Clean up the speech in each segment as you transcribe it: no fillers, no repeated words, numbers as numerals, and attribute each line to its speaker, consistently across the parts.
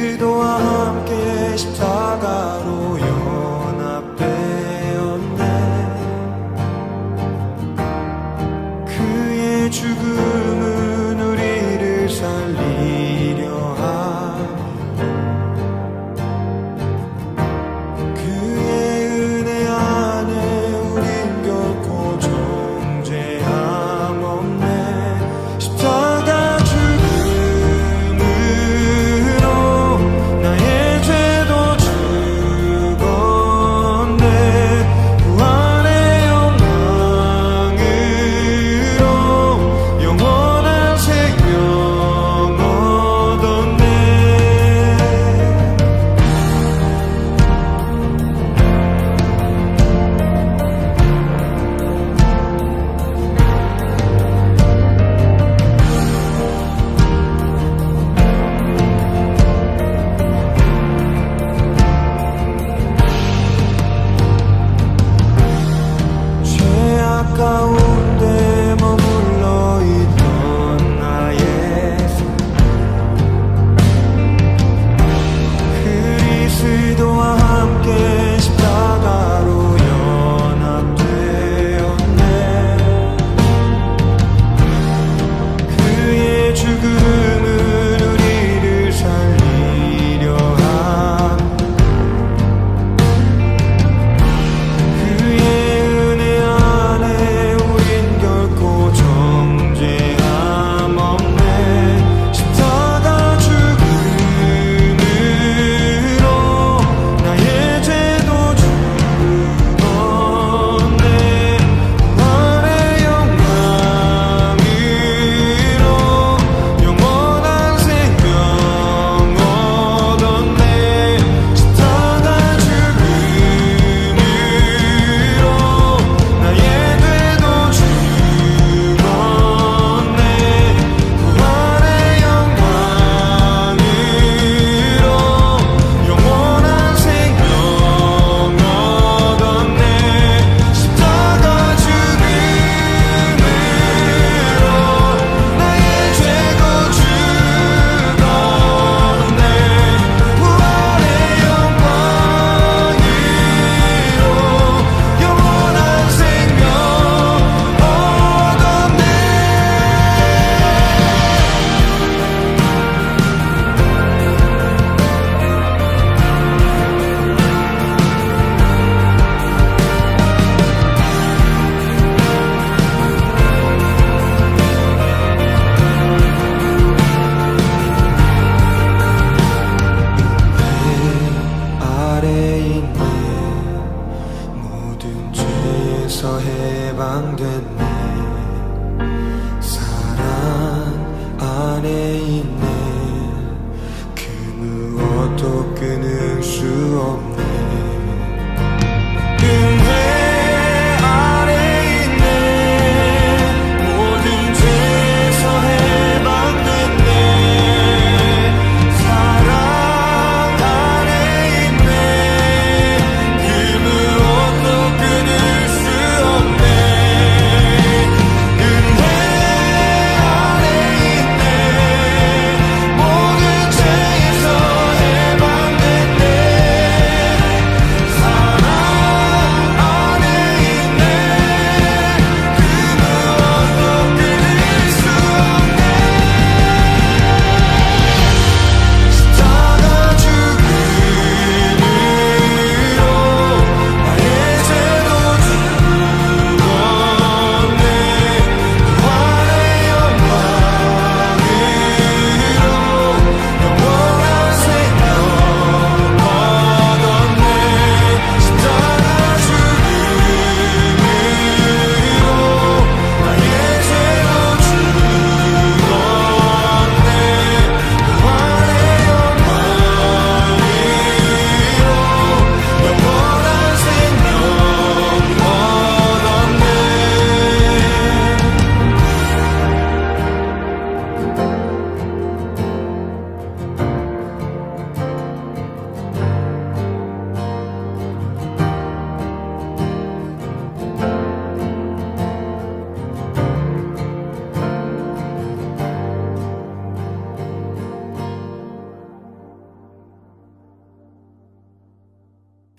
Speaker 1: 그도와 함께 십자가로 연합되었네. 그의 죽음은 우리를 살리려 함, 그의 은혜 안에 우린 결코 정죄함 없네. 십자가 죽음으로 나의 죄도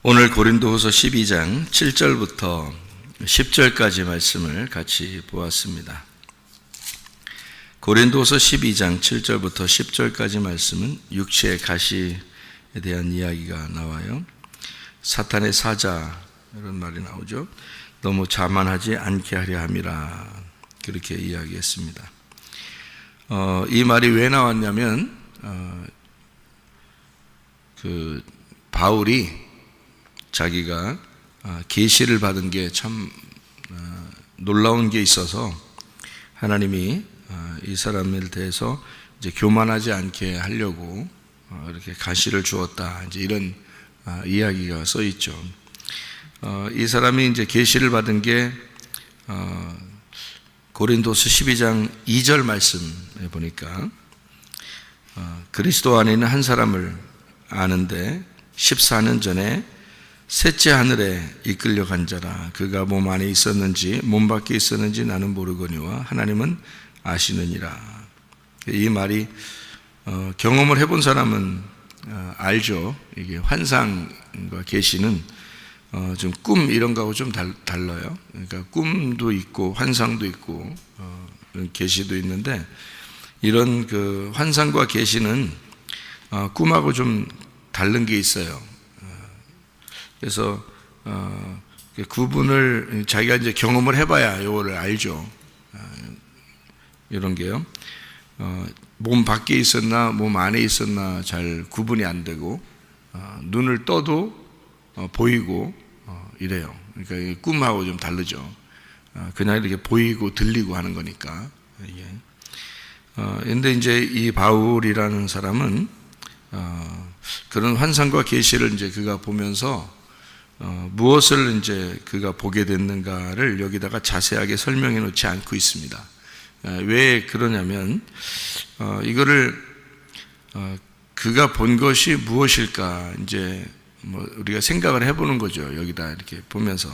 Speaker 2: 오늘 고린도후서 12장 7절부터 10절까지 말씀을 같이 보았습니다. 고린도후서 12장 7절부터 10절까지 말씀은 육체의 가시에 대한 이야기가 나와요. 사탄의 사자 이런 말이 나오죠. 너무 자만하지 않게 하려 함이라 그렇게 이야기했습니다. 이 말이 왜 나왔냐면 바울이 자기가 계시를 받은 게 참 놀라운 게 있어서 하나님이 이 사람에 대해서 이제 교만하지 않게 하려고 이렇게 가시를 주었다. 이제 이런 이야기가 써 있죠. 이 사람이 이제 계시를 받은 게 고린도서 12장 2절 말씀에 보니까 그리스도 안에 있는 한 사람을 아는데 14년 전에 셋째 하늘에 이끌려 간 자라. 그가 몸 안에 있었는지 몸 밖에 있었는지 나는 모르거니와 하나님은 아시느니라. 이 말이 경험을 해본 사람은 알죠. 이게 환상과 계시는 좀 꿈 이런 거하고 좀 달라요. 그러니까 꿈도 있고 환상도 있고 계시도 있는데 이런 그 환상과 계시는 꿈하고 좀 다른 게 있어요. 그래서 구분을 자기가 이제 경험을 해봐야 이거를 알죠. 이런 게요. 몸 밖에 있었나 몸 안에 있었나 잘 구분이 안 되고 눈을 떠도 보이고 이래요. 그러니까 꿈하고 좀 다르죠. 그냥 이렇게 보이고 들리고 하는 거니까. 근데 이제 이 바울이라는 사람은 그런 환상과 계시를 이제 그가 보면서 무엇을 이제 그가 보게 됐는가를 여기다가 자세하게 설명해 놓지 않고 있습니다. 왜 그러냐면 이거를 그가 본 것이 무엇일까 이제 뭐 우리가 생각을 해보는 거죠. 여기다 이렇게 보면서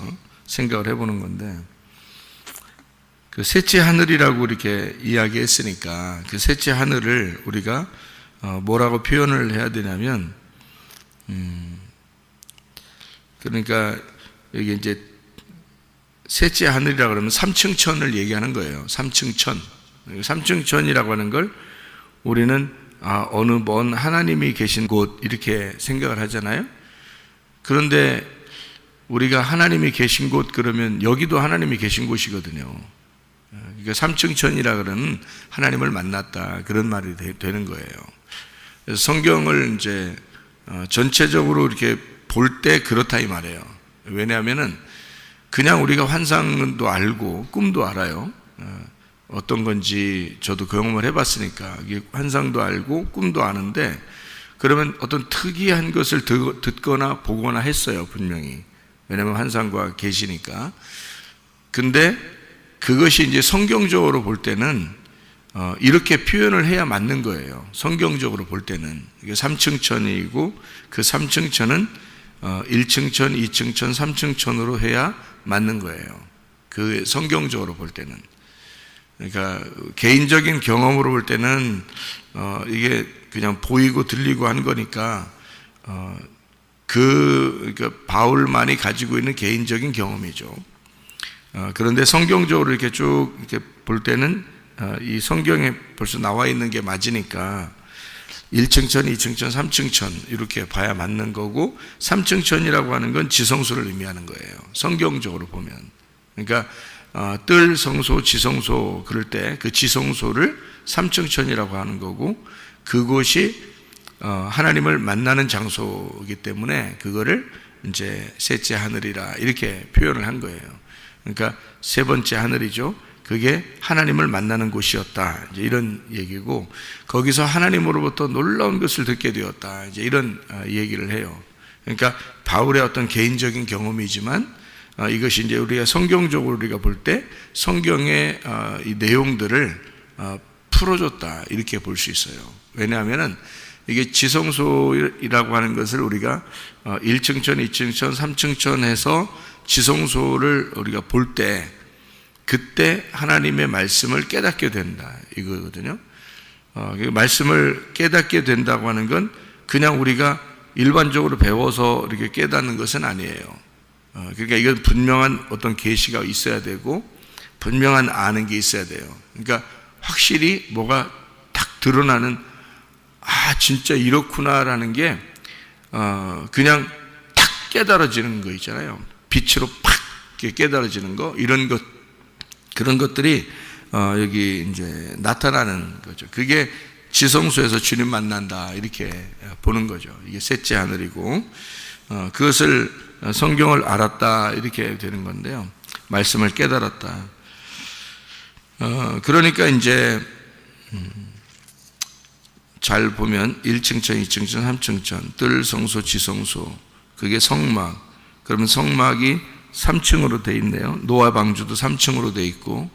Speaker 2: 생각을 해보는 건데 그 셋째 하늘이라고 이렇게 이야기했으니까 그 셋째 하늘을 우리가 뭐라고 표현을 해야 되냐면 그러니까 여기 이제 셋째 하늘이라고 그러면 삼층천을 얘기하는 거예요. 삼층천. 삼층천이라고 하는 걸 우리는 어느 먼 하나님이 계신 곳 이렇게 생각을 하잖아요. 그런데 우리가 하나님이 계신 곳 그러면 여기도 하나님이 계신 곳이거든요. 그러니까 삼층천이라 그러면 하나님을 만났다 그런 말이 되는 거예요. 그래서 성경을 이제 전체적으로 이렇게 볼 때 그렇다 이 말이에요. 왜냐하면은 그냥 우리가 환상도 알고 꿈도 알아요. 어떤 건지 저도 경험을 해봤으니까 환상도 알고 꿈도 아는데 그러면 어떤 특이한 것을 듣거나 보거나 했어요. 분명히. 왜냐하면 환상과 계시니까. 근데 그것이 이제 성경적으로 볼 때는 이렇게 표현을 해야 맞는 거예요. 성경적으로 볼 때는. 이게 3층천이고 그 3층천은 1층천, 2층천, 3층천으로 해야 맞는 거예요. 그 성경적으로 볼 때는. 그러니까 개인적인 경험으로 볼 때는 이게 그냥 보이고 들리고 한 거니까 그러니까 바울만이 가지고 있는 개인적인 경험이죠. 그런데 성경적으로 이렇게 쭉 이렇게 볼 때는 이 성경에 벌써 나와 있는 게 맞으니까 1층천, 2층천, 3층천 이렇게 봐야 맞는 거고 3층천이라고 하는 건 지성소를 의미하는 거예요. 성경적으로 보면. 그러니까 뜰, 성소, 지성소 그럴 때 그 지성소를 3층천이라고 하는 거고 그곳이 하나님을 만나는 장소이기 때문에 그거를 이제 셋째 하늘이라 이렇게 표현을 한 거예요. 그러니까 세 번째 하늘이죠. 그게 하나님을 만나는 곳이었다. 이제 이런 얘기고 거기서 하나님으로부터 놀라운 것을 듣게 되었다. 이제 이런 얘기를 해요. 그러니까 바울의 어떤 개인적인 경험이지만 이것이 이제 우리가 성경적으로 우리가 볼 때 성경의 이 내용들을 풀어줬다. 이렇게 볼 수 있어요. 왜냐하면은 이게 지성소라고 하는 것을 우리가 1층천, 2층천, 3층천 해서 지성소를 우리가 볼 때 그때 하나님의 말씀을 깨닫게 된다 이거거든요. 말씀을 깨닫게 된다고 하는 건 그냥 우리가 일반적으로 배워서 이렇게 깨닫는 것은 아니에요. 그러니까 이건 분명한 어떤 계시가 있어야 되고 분명한 아는 게 있어야 돼요. 그러니까 확실히 뭐가 딱 드러나는, 진짜 이렇구나라는 게 그냥 딱 깨달아지는 거 있잖아요. 빛으로 팍 깨달아지는 거, 이런 것, 그런 것들이 여기 이제 나타나는 거죠. 그게 지성소에서 주님 만난다, 이렇게 보는 거죠. 이게 셋째 하늘이고, 그것을 성경을 알았다, 이렇게 되는 건데요. 말씀을 깨달았다. 그러니까 이제 잘 보면 1층천, 2층천, 3층천, 뜰, 성소, 지성소, 그게 성막. 그러면 성막이 3층으로 돼 있네요. 노아 방주도 3층으로 돼 있고,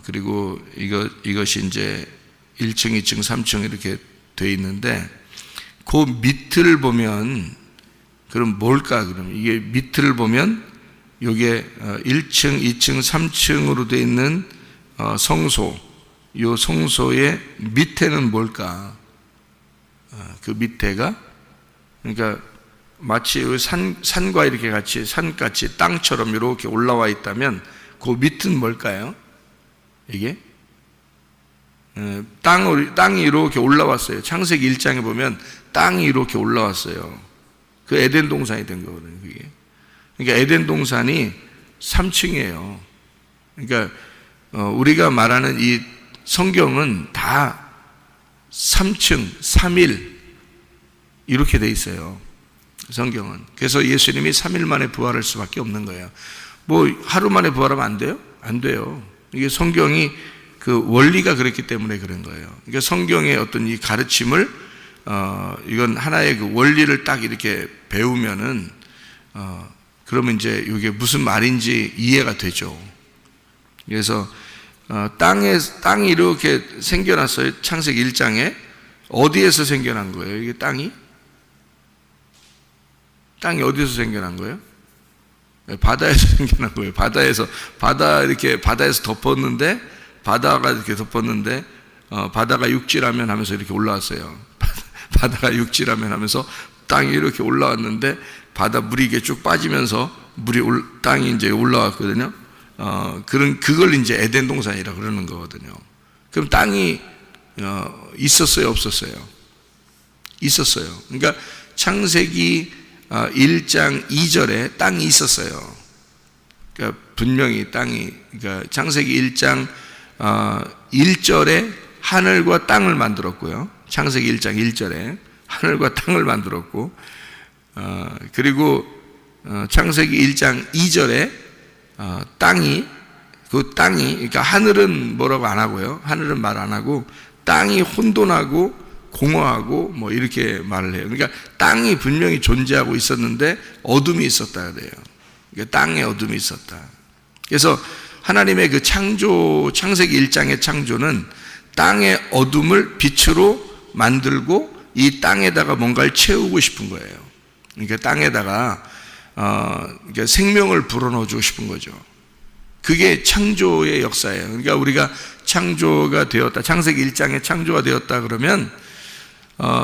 Speaker 2: 그리고 이것이 이제 1층, 2층, 3층 이렇게 돼 있는데, 그 밑을 보면, 그럼 뭘까? 그럼 이게 밑을 보면, 요게 1층, 2층, 3층으로 돼 있는 성소, 요 성소의 밑에는 뭘까? 그 밑에가, 그러니까 마치 산과 이렇게 같이, 산같이 땅처럼 이렇게 올라와 있다면 그 밑은 뭘까요? 이게? 땅이 이렇게 올라왔어요. 창세기 1장에 보면 땅이 이렇게 올라왔어요. 그 에덴 동산이 된 거거든요, 그게. 그러니까 에덴 동산이 3층이에요. 그러니까 우리가 말하는 이 성경은 다 3층, 3일 이렇게 돼 있어요. 성경은. 그래서 예수님이 3일 만에 부활할 수밖에 없는 거예요. 뭐 하루 만에 부활하면 안 돼요? 안 돼요. 이게 성경이 그 원리가 그렇기 때문에 그런 거예요. 그러니까 성경의 어떤 이 가르침을 이건 하나의 그 원리를 딱 이렇게 배우면은 그러면 이제 이게 무슨 말인지 이해가 되죠. 그래서 땅이 이렇게 생겨났어요. 창세기 1장에. 어디에서 생겨난 거예요? 이게 땅이 어디에서 생겨난 거예요? 바다에서 생겨난 거예요. 바다에서 덮었는데, 바다가 이렇게 덮었는데, 바다가 육지라면 하면서 이렇게 올라왔어요. 바다가 육지라면 하면서 땅이 이렇게 올라왔는데, 바다 물이 이게 쭉 빠지면서 땅이 이제 올라왔거든요. 그걸 이제 에덴 동산이라 그러는 거거든요. 그럼 땅이 있었어요, 없었어요? 있었어요. 그러니까 창세기 1장 2절에 땅이 있었어요. 그러니까 분명히 그러니까 창세기 1장 1절에 하늘과 땅을 만들었고요. 창세기 1장 1절에 하늘과 땅을 만들었고, 그리고 창세기 1장 2절에 땅이, 그러니까 하늘은 뭐라고 안 하고요. 하늘은 말 안 하고, 땅이 혼돈하고 공허하고 뭐 이렇게 말을 해요. 그러니까 땅이 분명히 존재하고 있었는데 어둠이 있었다 그래요. 그러니까 땅에 어둠이 있었다. 그래서 하나님의 그 창세기 1장의 창조는 땅의 어둠을 빛으로 만들고 이 땅에다가 뭔가를 채우고 싶은 거예요. 그러니까 땅에다가 그러니까 생명을 불어넣어 주고 싶은 거죠. 그게 창조의 역사예요. 그러니까 우리가 창조가 되었다, 창세기 1장에 창조가 되었다 그러면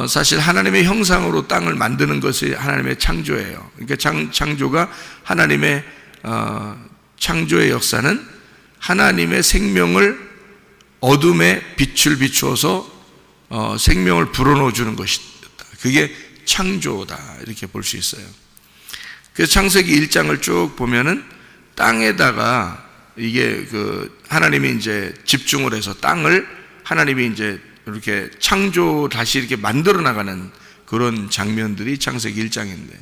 Speaker 2: 사실 하나님의 형상으로 땅을 만드는 것이 하나님의 창조예요. 그러니까 창조가 하나님의 창조의 역사는 하나님의 생명을 어둠에 빛을 비추어서 생명을 불어넣어 주는 것이다. 그게 창조다, 이렇게 볼 수 있어요. 그래서 창세기 1장을 쭉 보면은 땅에다가 이게 하나님이 이제 집중을 해서 땅을 하나님이 이제 이렇게 다시 이렇게 만들어 나가는 그런 장면들이 창세기 1장인데,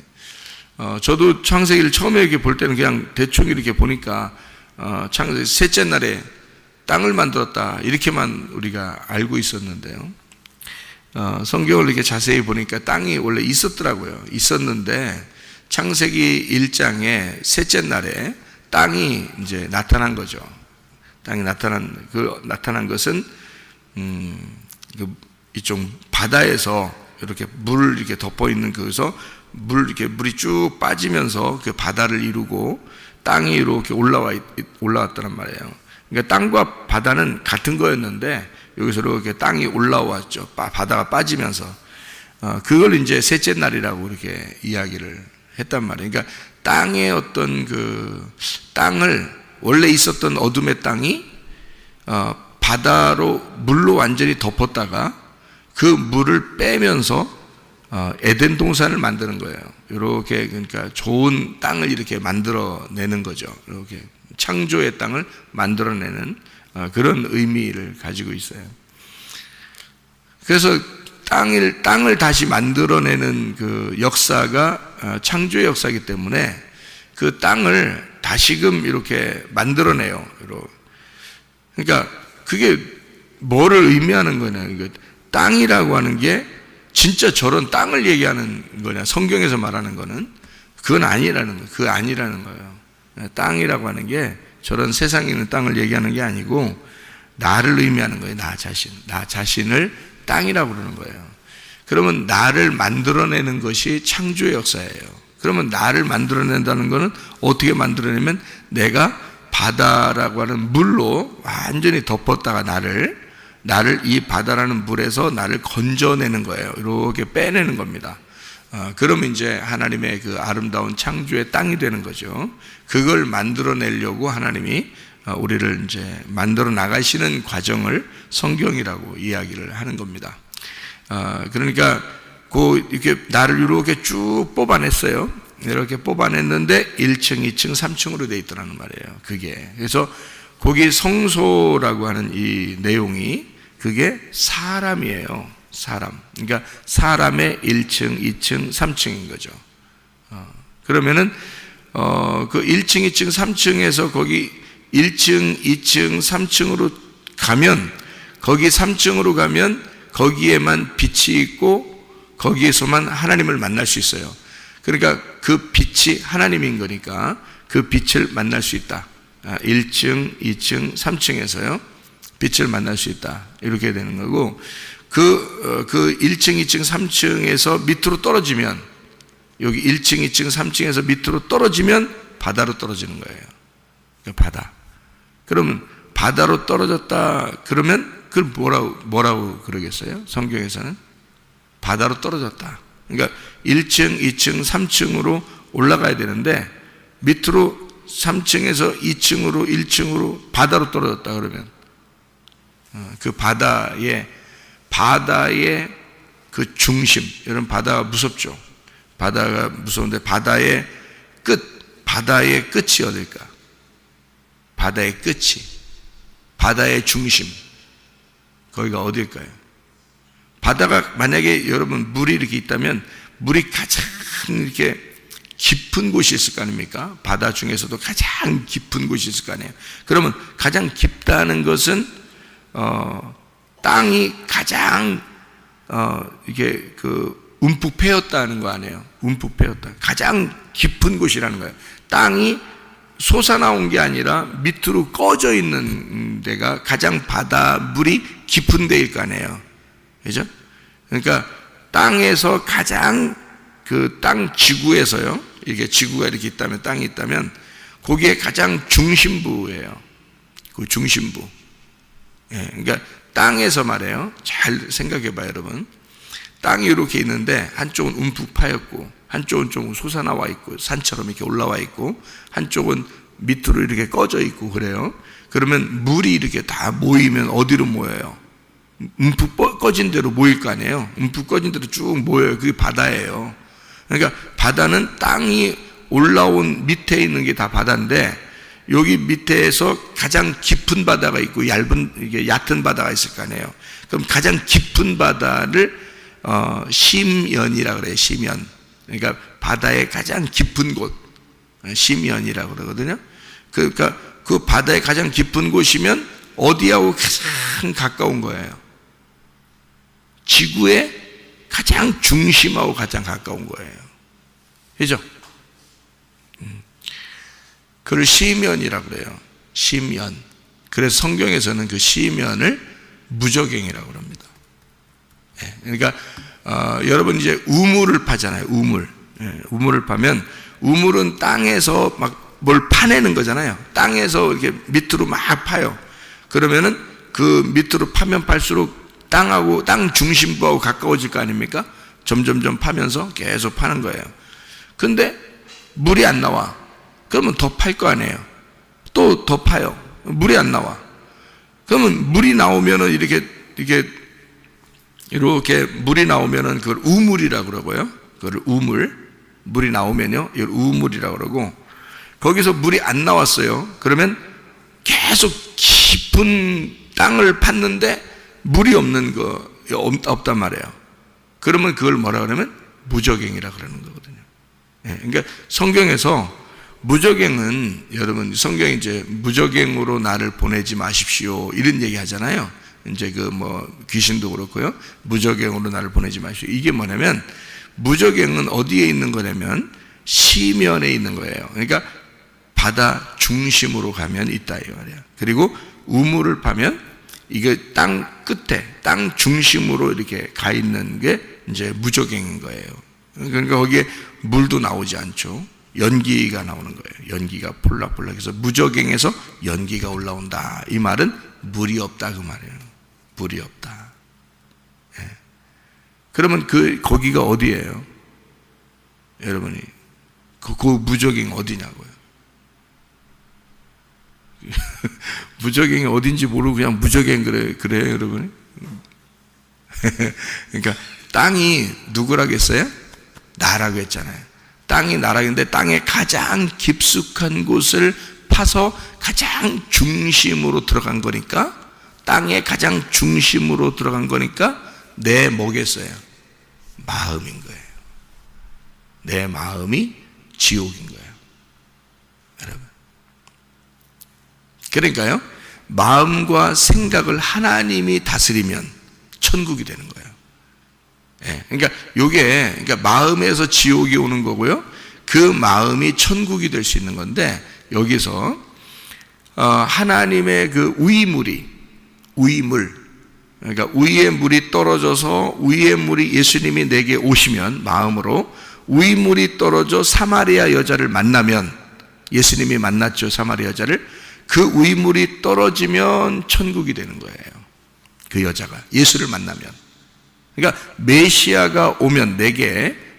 Speaker 2: 저도 창세기를 처음에 이렇게 볼 때는 그냥 대충 이렇게 보니까 창세기 셋째 날에 땅을 만들었다, 이렇게만 우리가 알고 있었는데요. 성경을 이렇게 자세히 보니까 땅이 원래 있었는데 창세기 1장의 셋째 날에 땅이 이제 나타난 거죠. 땅이 나타난 것은 이쪽 바다에서 이렇게 물을 이렇게 덮어 있는 거기서 물이 쭉 빠지면서 그 바다를 이루고 땅이 이렇게 올라왔다는 말이에요. 그러니까 땅과 바다는 같은 거였는데 여기서 이렇게 땅이 올라왔죠. 바다가 빠지면서 그걸 이제 셋째 날이라고 이렇게 이야기를 했단 말이에요. 그러니까 땅의 어떤 그 땅을, 원래 있었던 어둠의 땅이 바다로 물로 완전히 덮었다가 그 물을 빼면서 에덴 동산을 만드는 거예요. 이렇게, 그러니까 좋은 땅을 이렇게 만들어내는 거죠. 이렇게 창조의 땅을 만들어내는 그런 의미를 가지고 있어요. 그래서 땅을 다시 만들어내는 그 역사가 창조의 역사이기 때문에 그 땅을 다시금 이렇게 만들어내요. 그러니까 그게 뭐를 의미하는 거냐. 땅이라고 하는 게 진짜 저런 땅을 얘기하는 거냐. 성경에서 말하는 거는 그건 아니라는 거예요. 그거 아니라는 거예요. 땅이라고 하는 게 저런 세상에 있는 땅을 얘기하는 게 아니고 나를 의미하는 거예요. 나 자신을 땅이라고 그러는 거예요. 그러면 나를 만들어내는 것이 창조의 역사예요. 그러면 나를 만들어낸다는 것은 어떻게 만들어내면 내가 바다라고 하는 물로 완전히 덮었다가 나를 이 바다라는 물에서 나를 건져내는 거예요. 이렇게 빼내는 겁니다. 그러면 이제 하나님의 그 아름다운 창조의 땅이 되는 거죠. 그걸 만들어내려고 하나님이 우리를 이제 만들어 나가시는 과정을 성경이라고 이야기를 하는 겁니다. 그러니까 이렇게 나를 이렇게 쭉 뽑아냈어요. 이렇게 뽑아냈는데 1층, 2층, 3층으로 되어 있더라는 말이에요. 그게. 그래서 거기 성소라고 하는 이 내용이 그게 사람이에요. 사람. 그러니까 사람의 1층, 2층, 3층인 거죠. 그러면은 그 1층, 2층, 3층에서 거기 1층, 2층, 3층으로 가면, 거기 3층으로 가면 거기에만 빛이 있고 거기에서만 하나님을 만날 수 있어요. 그러니까 그 빛이 하나님인 거니까 그 빛을 만날 수 있다. 1층, 2층, 3층에서요 빛을 만날 수 있다. 이렇게 되는 거고, 그 1층, 2층, 3층에서 밑으로 떨어지면, 여기 1층, 2층, 3층에서 밑으로 떨어지면 바다로 떨어지는 거예요. 바다. 그러면 바다로 떨어졌다 그러면 그걸 뭐라고 그러겠어요? 성경에서는 바다로 떨어졌다. 그러니까 1층, 2층, 3층으로 올라가야 되는데 밑으로 3층에서 2층으로 1층으로 바다로 떨어졌다 그러면 그 바다의 그 중심, 여러분 바다가 무섭죠? 바다가 무서운데 바다의 끝이 어딜까? 바다의 끝이, 바다의 중심, 거기가 어딜까요? 바다가 만약에 여러분 물이 이렇게 있다면 물이 가장 이렇게 깊은 곳이 있을 거 아닙니까? 바다 중에서도 가장 깊은 곳이 있을 거 아니에요. 그러면 가장 깊다는 것은 땅이 가장 이게 그 움푹 패였다는 거 아니에요? 움푹 패였다. 가장 깊은 곳이라는 거예요. 땅이 솟아나온 게 아니라 밑으로 꺼져 있는 데가 가장 바다 물이 깊은 데일 거 아니에요. 그죠? 그러니까 땅에서 가장 그 땅 지구에서요, 이게 지구가 이렇게 있다면, 땅이 있다면 거기에 가장 중심부예요. 그 중심부. 예, 그러니까 땅에서 말해요. 잘 생각해 봐요, 여러분. 땅이 이렇게 있는데 한쪽은 움푹 파였고 한쪽은 좀 솟아나와 있고 산처럼 이렇게 올라와 있고 한쪽은 밑으로 이렇게 꺼져 있고 그래요. 그러면 물이 이렇게 다 모이면 어디로 모여요? 움푹 꺼진 대로 모일 거 아니에요. 움푹 꺼진 대로 쭉 모여요. 그게 바다예요. 그러니까 바다는 땅이 올라온 밑에 있는 게 다 바다인데 여기 밑에서 가장 깊은 바다가 있고 이게 얕은 바다가 있을 거 아니에요. 그럼 가장 깊은 바다를 심연이라고 그래요. 심연. 그러니까 바다의 가장 깊은 곳, 심연이라고 그러거든요. 그러니까 그 바다의 가장 깊은 곳이면 어디하고 가장 가까운 거예요? 지구의 가장 중심하고 가장 가까운 거예요. 그죠? 그걸 시면이라고 그래요. 시면. 그래서 성경에서는 그 시면을 무저갱이라고 합니다. 예, 그러니까 여러분 이제 우물을 파잖아요. 우물을 파면 우물은 땅에서 막 뭘 파내는 거잖아요. 땅에서 이렇게 밑으로 막 파요. 그러면은 그 밑으로 파면 팔수록 땅 중심부하고 가까워질 거 아닙니까? 점점점 파면서 계속 파는 거예요. 근데 물이 안 나와. 그러면 더 팔 거 아니에요. 또 더 파요. 물이 안 나와. 그러면 물이 나오면은 이렇게 물이 나오면은 그걸 우물이라고 그러고요. 그걸 물이 나오면요, 이걸 우물이라고 그러고, 거기서 물이 안 나왔어요. 그러면 계속 깊은 땅을 팠는데 물이 없는 거 없단 말이에요. 그러면 그걸 뭐라 그러면 무적행이라 그러는 거거든요. 그러니까 성경에서 무적행은, 여러분 성경이 이제 무적행으로 나를 보내지 마십시오 이런 얘기 하잖아요. 이제 귀신도 그렇고요. 무적행으로 나를 보내지 마십시오. 이게 뭐냐면, 무적행은 어디에 있는 거냐면 시면에 있는 거예요. 그러니까 바다 중심으로 가면 있다 이 말이야. 그리고 우물을 파면 이게 땅 끝에, 땅 중심으로 이렇게 가 있는 게 이제 무적행인 거예요. 그러니까 거기에 물도 나오지 않죠. 연기가 나오는 거예요. 연기가 폴락폴락해서 무적행에서 연기가 올라온다. 이 말은 물이 없다 그 말이에요. 물이 없다. 예. 그러면 거기가 어디예요? 여러분이 그 무적행 어디냐고요? 무적행이 어딘지 모르고 그냥 무적행 그래요 여러분이? 그러니까 땅이 누구라고 했어요? 나라고 했잖아요. 땅이 나라인데 땅의 가장 깊숙한 곳을 파서 가장 중심으로 들어간 거니까, 땅의 가장 중심으로 들어간 거니까 내 뭐겠어요? 마음인 거예요. 내 마음이 지옥인 거예요, 여러분. 그러니까요, 마음과 생각을 하나님이 다스리면 천국이 되는 거예요. 그러니까 그러니까 마음에서 지옥이 오는 거고요. 그 마음이 천국이 될 수 있는 건데, 여기서 하나님의 그 우이물, 그러니까 우이의 물이 떨어져서, 우이의 물이 예수님이 내게 오시면 마음으로 우이물이 떨어져 사마리아 여자를 만나면, 예수님이 만났죠 사마리아 여자를. 그 우이물이 떨어지면 천국이 되는 거예요. 그 여자가 예수를 만나면. 그러니까 메시아가 오면,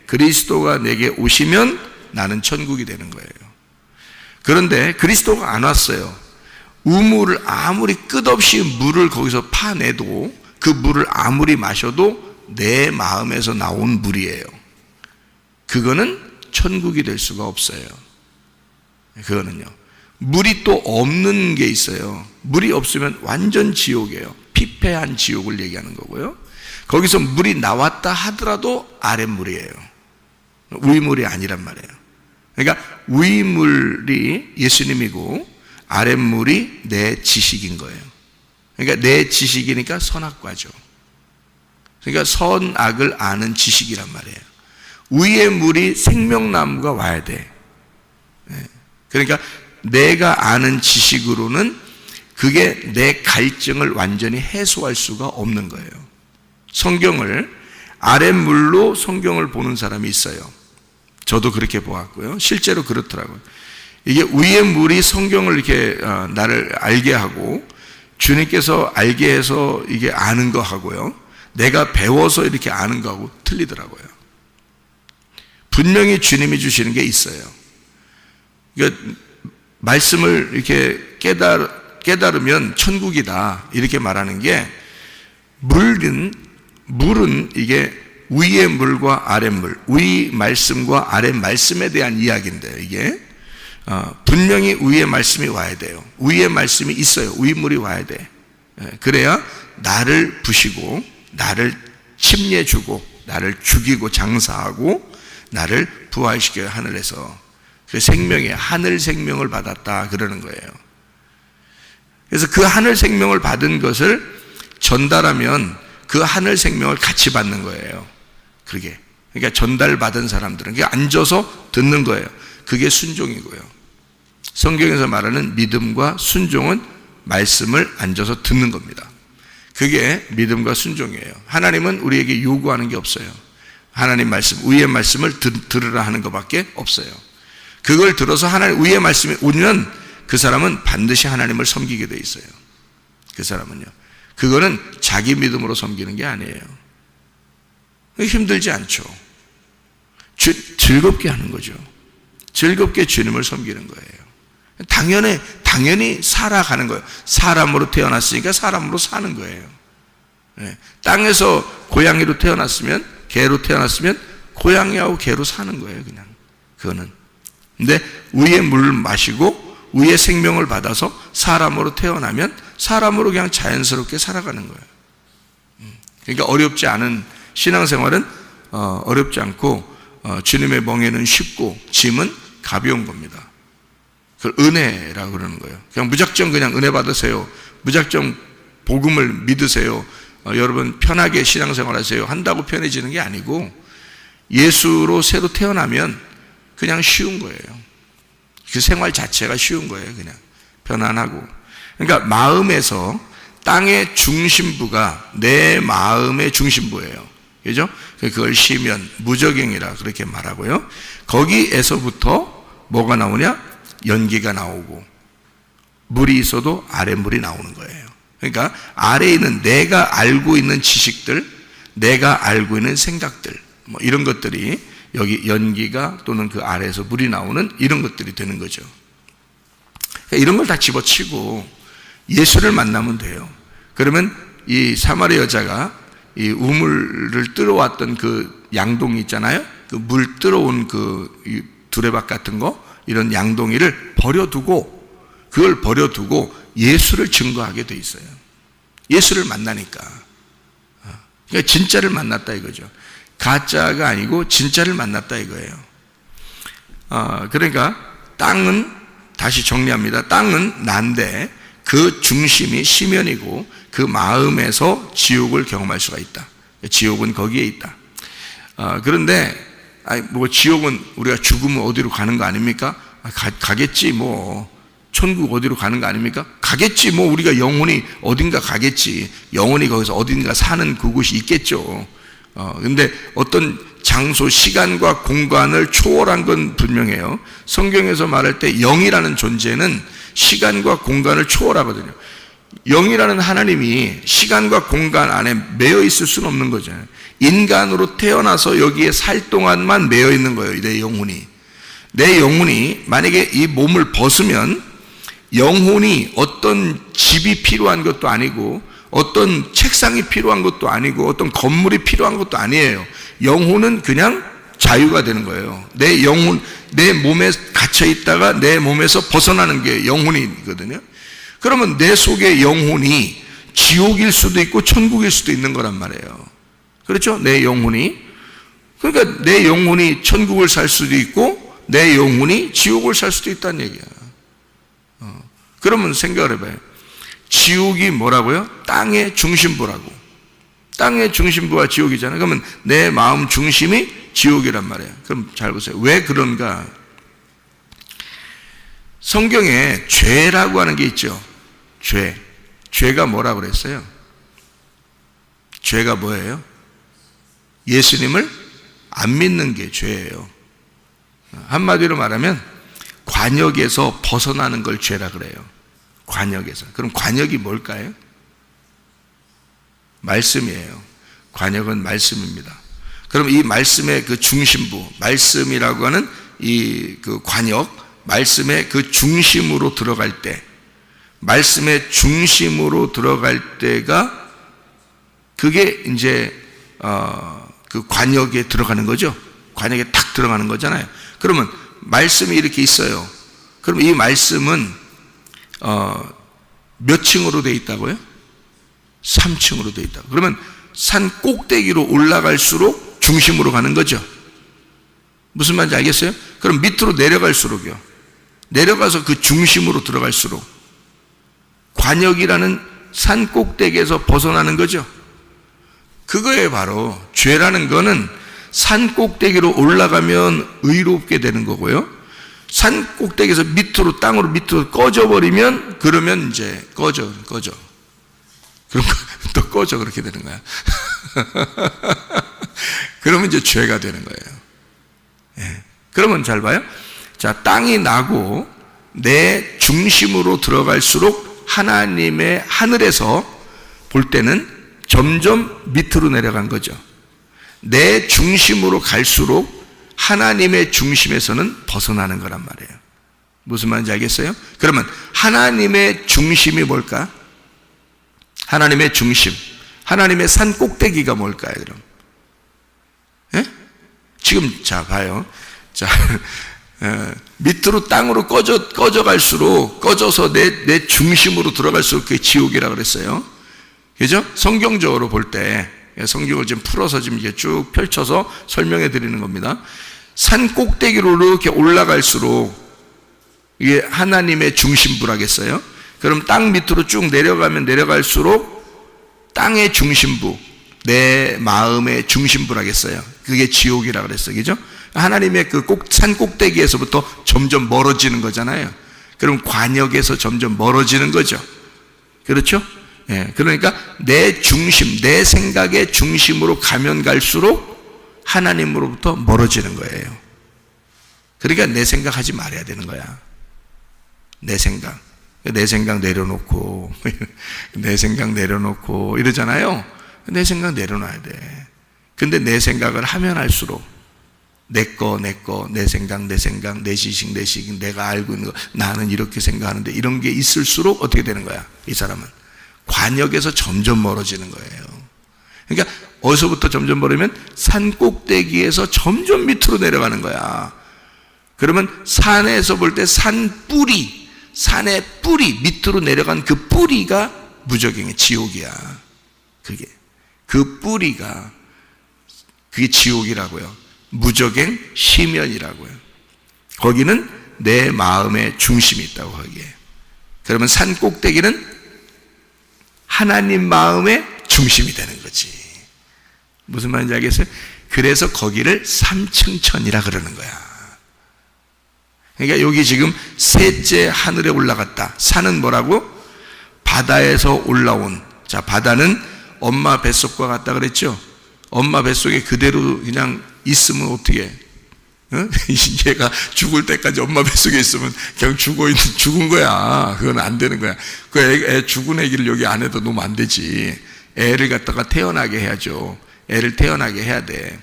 Speaker 2: 그리스도가 내게 오시면 나는 천국이 되는 거예요. 그런데 그리스도가 안 왔어요. 우물을 아무리 끝없이 물을 거기서 파내도, 그 물을 아무리 마셔도 내 마음에서 나온 물이에요. 그거는 천국이 될 수가 없어요. 그거는요, 물이 또 없는 게 있어요. 물이 없으면 완전 지옥이에요. 피폐한 지옥을 얘기하는 거고요. 거기서 물이 나왔다 하더라도 아랫물이에요. 위물이 아니란 말이에요. 그러니까 위물이 예수님이고 아랫물이 내 지식인 거예요. 그러니까 내 지식이니까 선악과죠. 그러니까 선악을 아는 지식이란 말이에요. 위의 물이 생명나무가 와야 돼. 그러니까 내가 아는 지식으로는 그게 내 갈증을 완전히 해소할 수가 없는 거예요. 성경을 아랫물로 성경을 보는 사람이 있어요. 저도 그렇게 보았고요. 실제로 그렇더라고요. 이게 위의 물이 성경을 이렇게 나를 알게 하고, 주님께서 알게 해서 이게 아는 거 하고요, 내가 배워서 이렇게 아는 거하고 틀리더라고요. 분명히 주님이 주시는 게 있어요. 그러니까 말씀을 이렇게 깨달으면 천국이다 이렇게 말하는 게, 물은 이게 위의 물과 아랫물, 위 말씀과 아랫 말씀에 대한 이야기인데요. 이게 분명히 위의 말씀이 와야 돼요. 위의 말씀이 있어요. 위물이 와야 돼. 그래야 나를 부시고, 나를 침례주고, 나를 죽이고 장사하고, 나를 부활시켜요. 하늘에서 그 생명의 하늘 생명을 받았다 그러는 거예요. 그래서 그 하늘 생명을 받은 것을 전달하면 그 하늘 생명을 같이 받는 거예요. 그게 그러니까 전달받은 사람들은 그게 앉아서 듣는 거예요. 그게 순종이고요. 성경에서 말하는 믿음과 순종은 말씀을 앉아서 듣는 겁니다. 그게 믿음과 순종이에요. 하나님은 우리에게 요구하는 게 없어요. 하나님 말씀, 위의 말씀을 들으라 하는 것밖에 없어요. 그걸 들어서 하나님 위의 말씀이 오면 그 사람은 반드시 하나님을 섬기게 돼 있어요. 그 사람은요. 그거는 자기 믿음으로 섬기는 게 아니에요. 힘들지 않죠. 즐겁게 하는 거죠. 즐겁게 주님을 섬기는 거예요. 당연히 살아가는 거예요. 사람으로 태어났으니까 사람으로 사는 거예요. 땅에서 고양이로 태어났으면, 개로 태어났으면 고양이하고 개로 사는 거예요, 그냥. 그거는. 근데 위의 물을 마시고 위의 생명을 받아서 사람으로 태어나면 사람으로 그냥 자연스럽게 살아가는 거예요. 그러니까 어렵지 않은 신앙생활은 어렵지 않고 주님의 멍에는 쉽고 짐은 가벼운 겁니다. 그걸 은혜라고 그러는 거예요. 그냥 무작정 그냥 은혜 받으세요. 무작정 복음을 믿으세요. 여러분 편하게 신앙생활 하세요. 한다고 편해지는 게 아니고 예수로 새로 태어나면 그냥 쉬운 거예요. 그 생활 자체가 쉬운 거예요. 그냥 편안하고. 그러니까 마음에서 땅의 중심부가 내 마음의 중심부예요. 그죠? 그걸 시면 무저갱이라 그렇게 말하고요. 거기에서부터 뭐가 나오냐? 연기가 나오고 물이 있어도 아랫물이 나오는 거예요. 그러니까 아래에 있는 내가 알고 있는 지식들, 내가 알고 있는 생각들, 뭐 이런 것들이 여기 연기가 또는 그 아래에서 물이 나오는 이런 것들이 되는 거죠. 그러니까 이런 걸 다 집어치고 예수를 만나면 돼요. 그러면 이 사마리 여자가 이 우물을 뜨러왔던 그 양동이 있잖아요. 그 물 뜨러온 그 두레박 같은 거, 이런 양동이를 그걸 버려두고 예수를 증거하게 돼 있어요. 예수를 만나니까. 그러니까 진짜를 만났다 이거죠. 가짜가 아니고 진짜를 만났다 이거예요. 그러니까 땅은, 다시 정리합니다. 땅은 난데 그 중심이 시면이고 그 마음에서 지옥을 경험할 수가 있다. 지옥은 거기에 있다. 그런데 뭐 지옥은 우리가 죽으면 어디로 가는 거 아닙니까? 가겠지 뭐. 천국 어디로 가는 거 아닙니까? 가겠지 뭐. 우리가 영혼이 어딘가 가겠지. 영혼이 거기서 어딘가 사는 그곳이 있겠죠. 근데 어떤 장소, 시간과 공간을 초월한 건 분명해요. 성경에서 말할 때 영이라는 존재는 시간과 공간을 초월하거든요. 영이라는 하나님이 시간과 공간 안에 매여 있을 수는 없는 거잖아요. 인간으로 태어나서 여기에 살 동안만 매여 있는 거예요. 내 영혼이. 내 영혼이 만약에 이 몸을 벗으면 영혼이 어떤 집이 필요한 것도 아니고 어떤 책상이 필요한 것도 아니고 어떤 건물이 필요한 것도 아니에요. 영혼은 그냥 자유가 되는 거예요. 내 영혼, 내 몸에 갇혀 있다가 내 몸에서 벗어나는 게 영혼이거든요. 그러면 내 속의 영혼이 지옥일 수도 있고 천국일 수도 있는 거란 말이에요. 그렇죠? 내 영혼이. 그러니까 내 영혼이 천국을 살 수도 있고 내 영혼이 지옥을 살 수도 있다는 얘기야. 그러면 생각을 해봐요. 지옥이 뭐라고요? 땅의 중심부라고. 땅의 중심부가 지옥이잖아요. 그러면 내 마음 중심이 지옥이란 말이에요. 그럼 잘 보세요. 왜 그런가? 성경에 죄라고 하는 게 있죠. 죄가 뭐라고 그랬어요? 죄가 뭐예요? 예수님을 안 믿는 게 죄예요. 한마디로 말하면 관역에서 벗어나는 걸 죄라 그래요. 관역에서. 그럼 관역이 뭘까요? 말씀이에요. 관역은 말씀입니다. 그럼 이 말씀의 그 중심부, 말씀이라고 하는 이 그 관역, 말씀의 그 중심으로 들어갈 때, 말씀의 중심으로 들어갈 때가 그게 이제 그 관역에 들어가는 거죠. 관역에 탁 들어가는 거잖아요. 그러면 말씀이 이렇게 있어요. 그럼 이 말씀은 몇 층으로 되어 있다고요? 3층으로 되어 있다고. 그러면 산 꼭대기로 올라갈수록 중심으로 가는 거죠. 무슨 말인지 알겠어요? 그럼 밑으로 내려갈수록요. 내려가서 그 중심으로 들어갈수록 관역이라는 산 꼭대기에서 벗어나는 거죠. 그거에 바로 죄라는 거는 산 꼭대기로 올라가면 의롭게 되는 거고요. 산 꼭대기에서 밑으로, 땅으로 밑으로 꺼져버리면, 그러면 이제 꺼져. 그럼 또 꺼져, 그렇게 되는 거야. 그러면 이제 죄가 되는 거예요. 예. 그러면 잘 봐요. 자, 땅이 나고 내 중심으로 들어갈수록 하나님의 하늘에서 볼 때는 점점 밑으로 내려간 거죠. 내 중심으로 갈수록 하나님의 중심에서는 벗어나는 거란 말이에요. 무슨 말인지 알겠어요? 그러면 하나님의 중심이 뭘까? 하나님의 중심, 하나님의 산 꼭대기가 뭘까요? 그럼 예? 지금 자 봐요. 자 밑으로 땅으로 꺼져갈수록 꺼져서 내 중심으로 들어갈수록 그게 지옥이라고 그랬어요. 그죠? 성경적으로 볼 때 성경을 지금 풀어서 지금 이제 쭉 펼쳐서 설명해 드리는 겁니다. 산 꼭대기로 이렇게 올라갈수록 이게 하나님의 중심부라겠어요. 그럼 땅 밑으로 쭉 내려가면 내려갈수록 땅의 중심부, 내 마음의 중심부라겠어요. 그게 지옥이라고 그랬어요. 그죠? 하나님의 그 산 꼭대기에서부터 점점 멀어지는 거잖아요. 그럼 관역에서 점점 멀어지는 거죠. 그렇죠? 예, 그러니까 내 중심, 내 생각의 중심으로 가면 갈수록 하나님으로부터 멀어지는 거예요. 그러니까 내 생각하지 말아야 되는 거야. 내 생각 내려놓고 내 생각 내려놓고 이러잖아요. 내 생각 내려놔야 돼. 근데 내 생각을 하면 할수록 내 생각, 내 지식, 내가 알고 있는 거, 나는 이렇게 생각하는데 이런 게 있을수록 어떻게 되는 거야? 이 사람은 관역에서 점점 멀어지는 거예요. 그러니까 어디서부터 점점 멀으면 산 꼭대기에서 점점 밑으로 내려가는 거야. 그러면 산에서 볼 때 산의 뿌리 밑으로 내려간 그 뿌리가 무저갱의 지옥이야. 그게 지옥이라고요. 무저갱 시면이라고요. 거기는 내 마음의 중심이 있다고 거기에. 그러면 산 꼭대기는 하나님 마음의 중심이 되는 거지. 무슨 말인지 알겠어요? 그래서 거기를 3층천이라 그러는 거야. 그러니까 여기 지금 셋째 하늘에 올라갔다. 산은 뭐라고? 바다에서 올라온. 자, 바다는 엄마 뱃속과 같다 그랬죠? 엄마 뱃속에 그대로 그냥 있으면 어떻게? 어? 얘가 죽을 때까지 엄마 뱃속에 있으면 그냥 죽은 거야. 그건 안 되는 거야. 그 애 죽은 애기를 여기 안에도 놓으면 안 되지. 애를 갖다가 태어나게 해야죠. 애를 태어나게 해야 돼.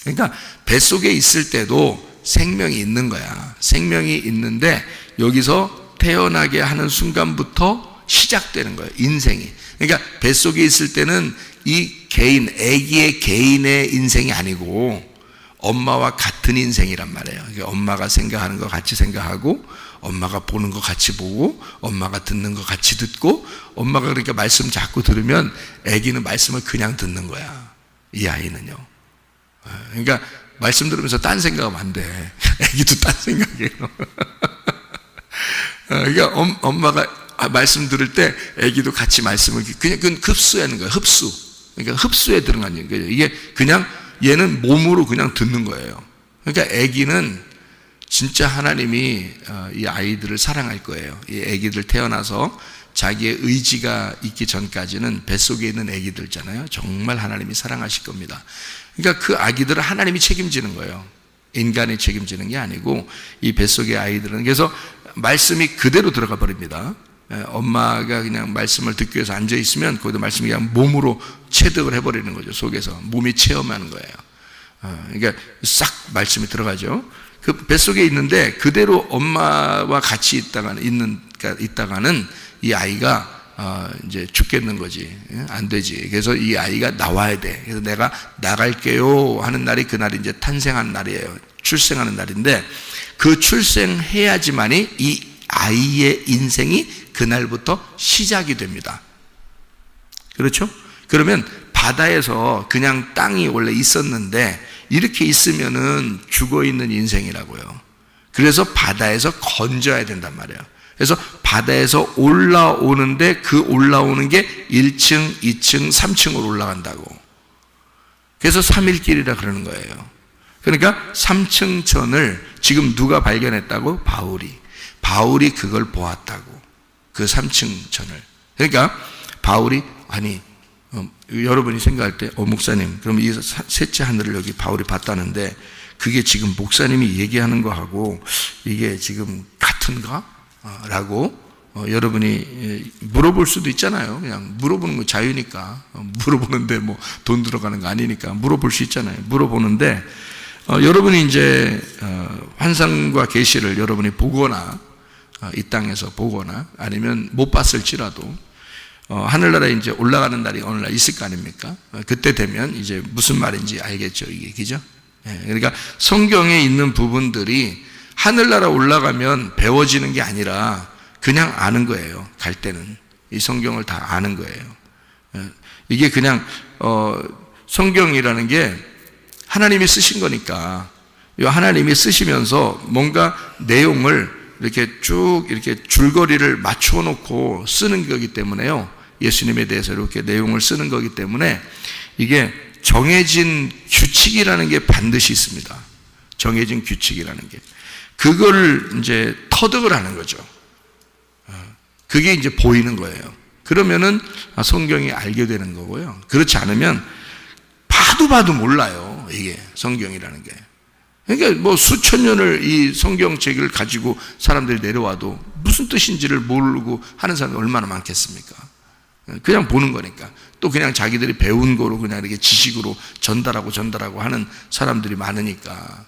Speaker 2: 그러니까 뱃속에 있을 때도 생명이 있는 거야. 생명이 있는데 여기서 태어나게 하는 순간부터 시작되는 거예요. 인생이. 그러니까 뱃속에 있을 때는 이 아기의 개인의 인생이 아니고 엄마와 같은 인생이란 말이에요. 그러니까 엄마가 생각하는 거 같이 생각하고, 엄마가 보는 거 같이 보고, 엄마가 듣는 거 같이 듣고, 엄마가 그러니까 말씀 자꾸 들으면 아기는 말씀을 그냥 듣는 거야. 이 아이는요. 그러니까 말씀 들으면서 딴 생각하면 안 돼. 아기도 딴 생각해요. 그러니까 엄마가 말씀 들을 때 아기도 같이 말씀을 그냥 그건 흡수하는 거예요. 그러니까 흡수에 들어가는 거예요. 이게 그냥 얘는 몸으로 그냥 듣는 거예요. 그러니까 아기는 진짜 하나님이 이 아이들을 사랑할 거예요. 이 아기들 태어나서 자기의 의지가 있기 전까지는 뱃속에 있는 아기들 있잖아요. 정말 하나님이 사랑하실 겁니다. 그러니까 그 아기들을 하나님이 책임지는 거예요. 인간이 책임지는 게 아니고 이 뱃속의 아이들은. 그래서 말씀이 그대로 들어가 버립니다. 엄마가 그냥 말씀을 듣기 위해서 앉아 있으면 거기다 말씀이 그냥 몸으로 체득을 해버리는 거죠. 속에서 몸이 체험하는 거예요. 그러니까 싹 말씀이 들어가죠. 그 뱃속에 있는데 그대로 엄마와 같이 있다가는 이 아이가 이제 죽겠는 거지. 안 되지. 그래서 이 아이가 나와야 돼. 그래서 내가 나갈게요 하는 날이 그날이 이제 탄생하는 날이에요. 출생하는 날인데 그 출생해야지만이 이 아이의 인생이 그날부터 시작이 됩니다. 그렇죠? 그러면 바다에서 그냥 땅이 원래 있었는데 이렇게 있으면은 죽어 있는 인생이라고요. 그래서 바다에서 건져야 된단 말이에요. 그래서 바다에서 올라오는데 그 올라오는 게 1층, 2층, 3층으로 올라간다고. 그래서 3일길이라 그러는 거예요. 그러니까 3층천을 지금 누가 발견했다고? 바울이 그걸 보았다고. 그 3층천을. 그러니까 바울이 여러분이 생각할 때 목사님 그럼 이 셋째 하늘을 여기 바울이 봤다는데 그게 지금 목사님이 얘기하는 거하고 이게 지금 같은가? 라고 여러분이 물어볼 수도 있잖아요. 그냥 물어보는 거 자유니까. 물어보는데 뭐 돈 들어가는 거 아니니까 물어볼 수 있잖아요. 물어보는데 여러분이 이제 환상과 계시를 여러분이 보거나 이 땅에서 보거나 아니면 못 봤을지라도 하늘나라에 이제 올라가는 날이 어느 날 있을 거 아닙니까? 그때 되면 이제 무슨 말인지 알겠죠, 이게, 그죠? 그러니까 성경에 있는 부분들이 하늘나라 올라가면 배워지는 게 아니라 그냥 아는 거예요. 갈 때는 이 성경을 다 아는 거예요. 이게 그냥 성경이라는 게 하나님이 쓰신 거니까 이 하나님이 쓰시면서 뭔가 내용을 이렇게 쭉 이렇게 줄거리를 맞춰 놓고 쓰는 거기 때문에요. 예수님에 대해서 이렇게 내용을 쓰는 거기 때문에 이게 정해진 규칙이라는 게 반드시 있습니다. 정해진 규칙이라는 게. 그걸 이제 터득을 하는 거죠. 그게 이제 보이는 거예요. 그러면은 성경이 알게 되는 거고요. 그렇지 않으면 봐도 몰라요. 이게 성경이라는 게. 그러니까 뭐 수천 년을 이 성경책을 가지고 사람들이 내려와도 무슨 뜻인지를 모르고 하는 사람이 얼마나 많겠습니까? 그냥 보는 거니까. 또 그냥 자기들이 배운 거로 그냥 이렇게 지식으로 전달하고 하는 사람들이 많으니까.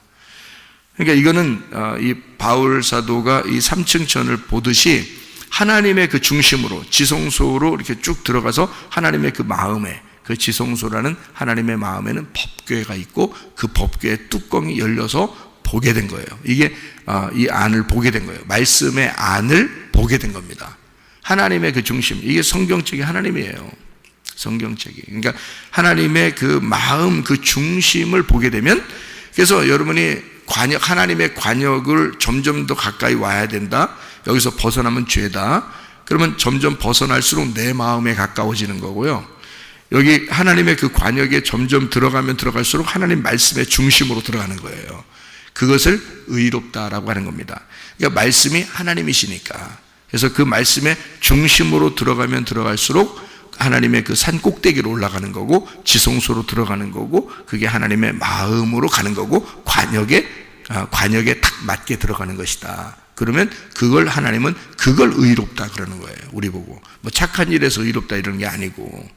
Speaker 2: 그러니까 이거는 이 바울 사도가 이 3층 천을 보듯이 하나님의 그 중심으로 지성소로 이렇게 쭉 들어가서 하나님의 그 마음에, 그 지성소라는 하나님의 마음에는 법궤가 있고 그 법궤의 뚜껑이 열려서 보게 된 거예요. 이게 이 안을 보게 된 거예요. 말씀의 안을 보게 된 겁니다. 하나님의 그 중심, 이게 성경책이 하나님이에요. 성경책이. 그러니까 하나님의 그 마음, 그 중심을 보게 되면, 그래서 여러분이 하나님의 관역을 점점 더 가까이 와야 된다. 여기서 벗어나면 죄다. 그러면 점점 벗어날수록 내 마음에 가까워지는 거고요. 여기 하나님의 그 관역에 점점 들어가면 들어갈수록 하나님 말씀의 중심으로 들어가는 거예요. 그것을 의롭다라고 하는 겁니다. 그러니까 말씀이 하나님이시니까. 그래서 그 말씀의 중심으로 들어가면 들어갈수록 하나님의 그 산 꼭대기로 올라가는 거고 지성소로 들어가는 거고 그게 하나님의 마음으로 가는 거고 관역에 딱 맞게 들어가는 것이다. 그러면 그걸 하나님은 그걸 의롭다 그러는 거예요. 우리 보고 뭐 착한 일에서 의롭다 이런 게 아니고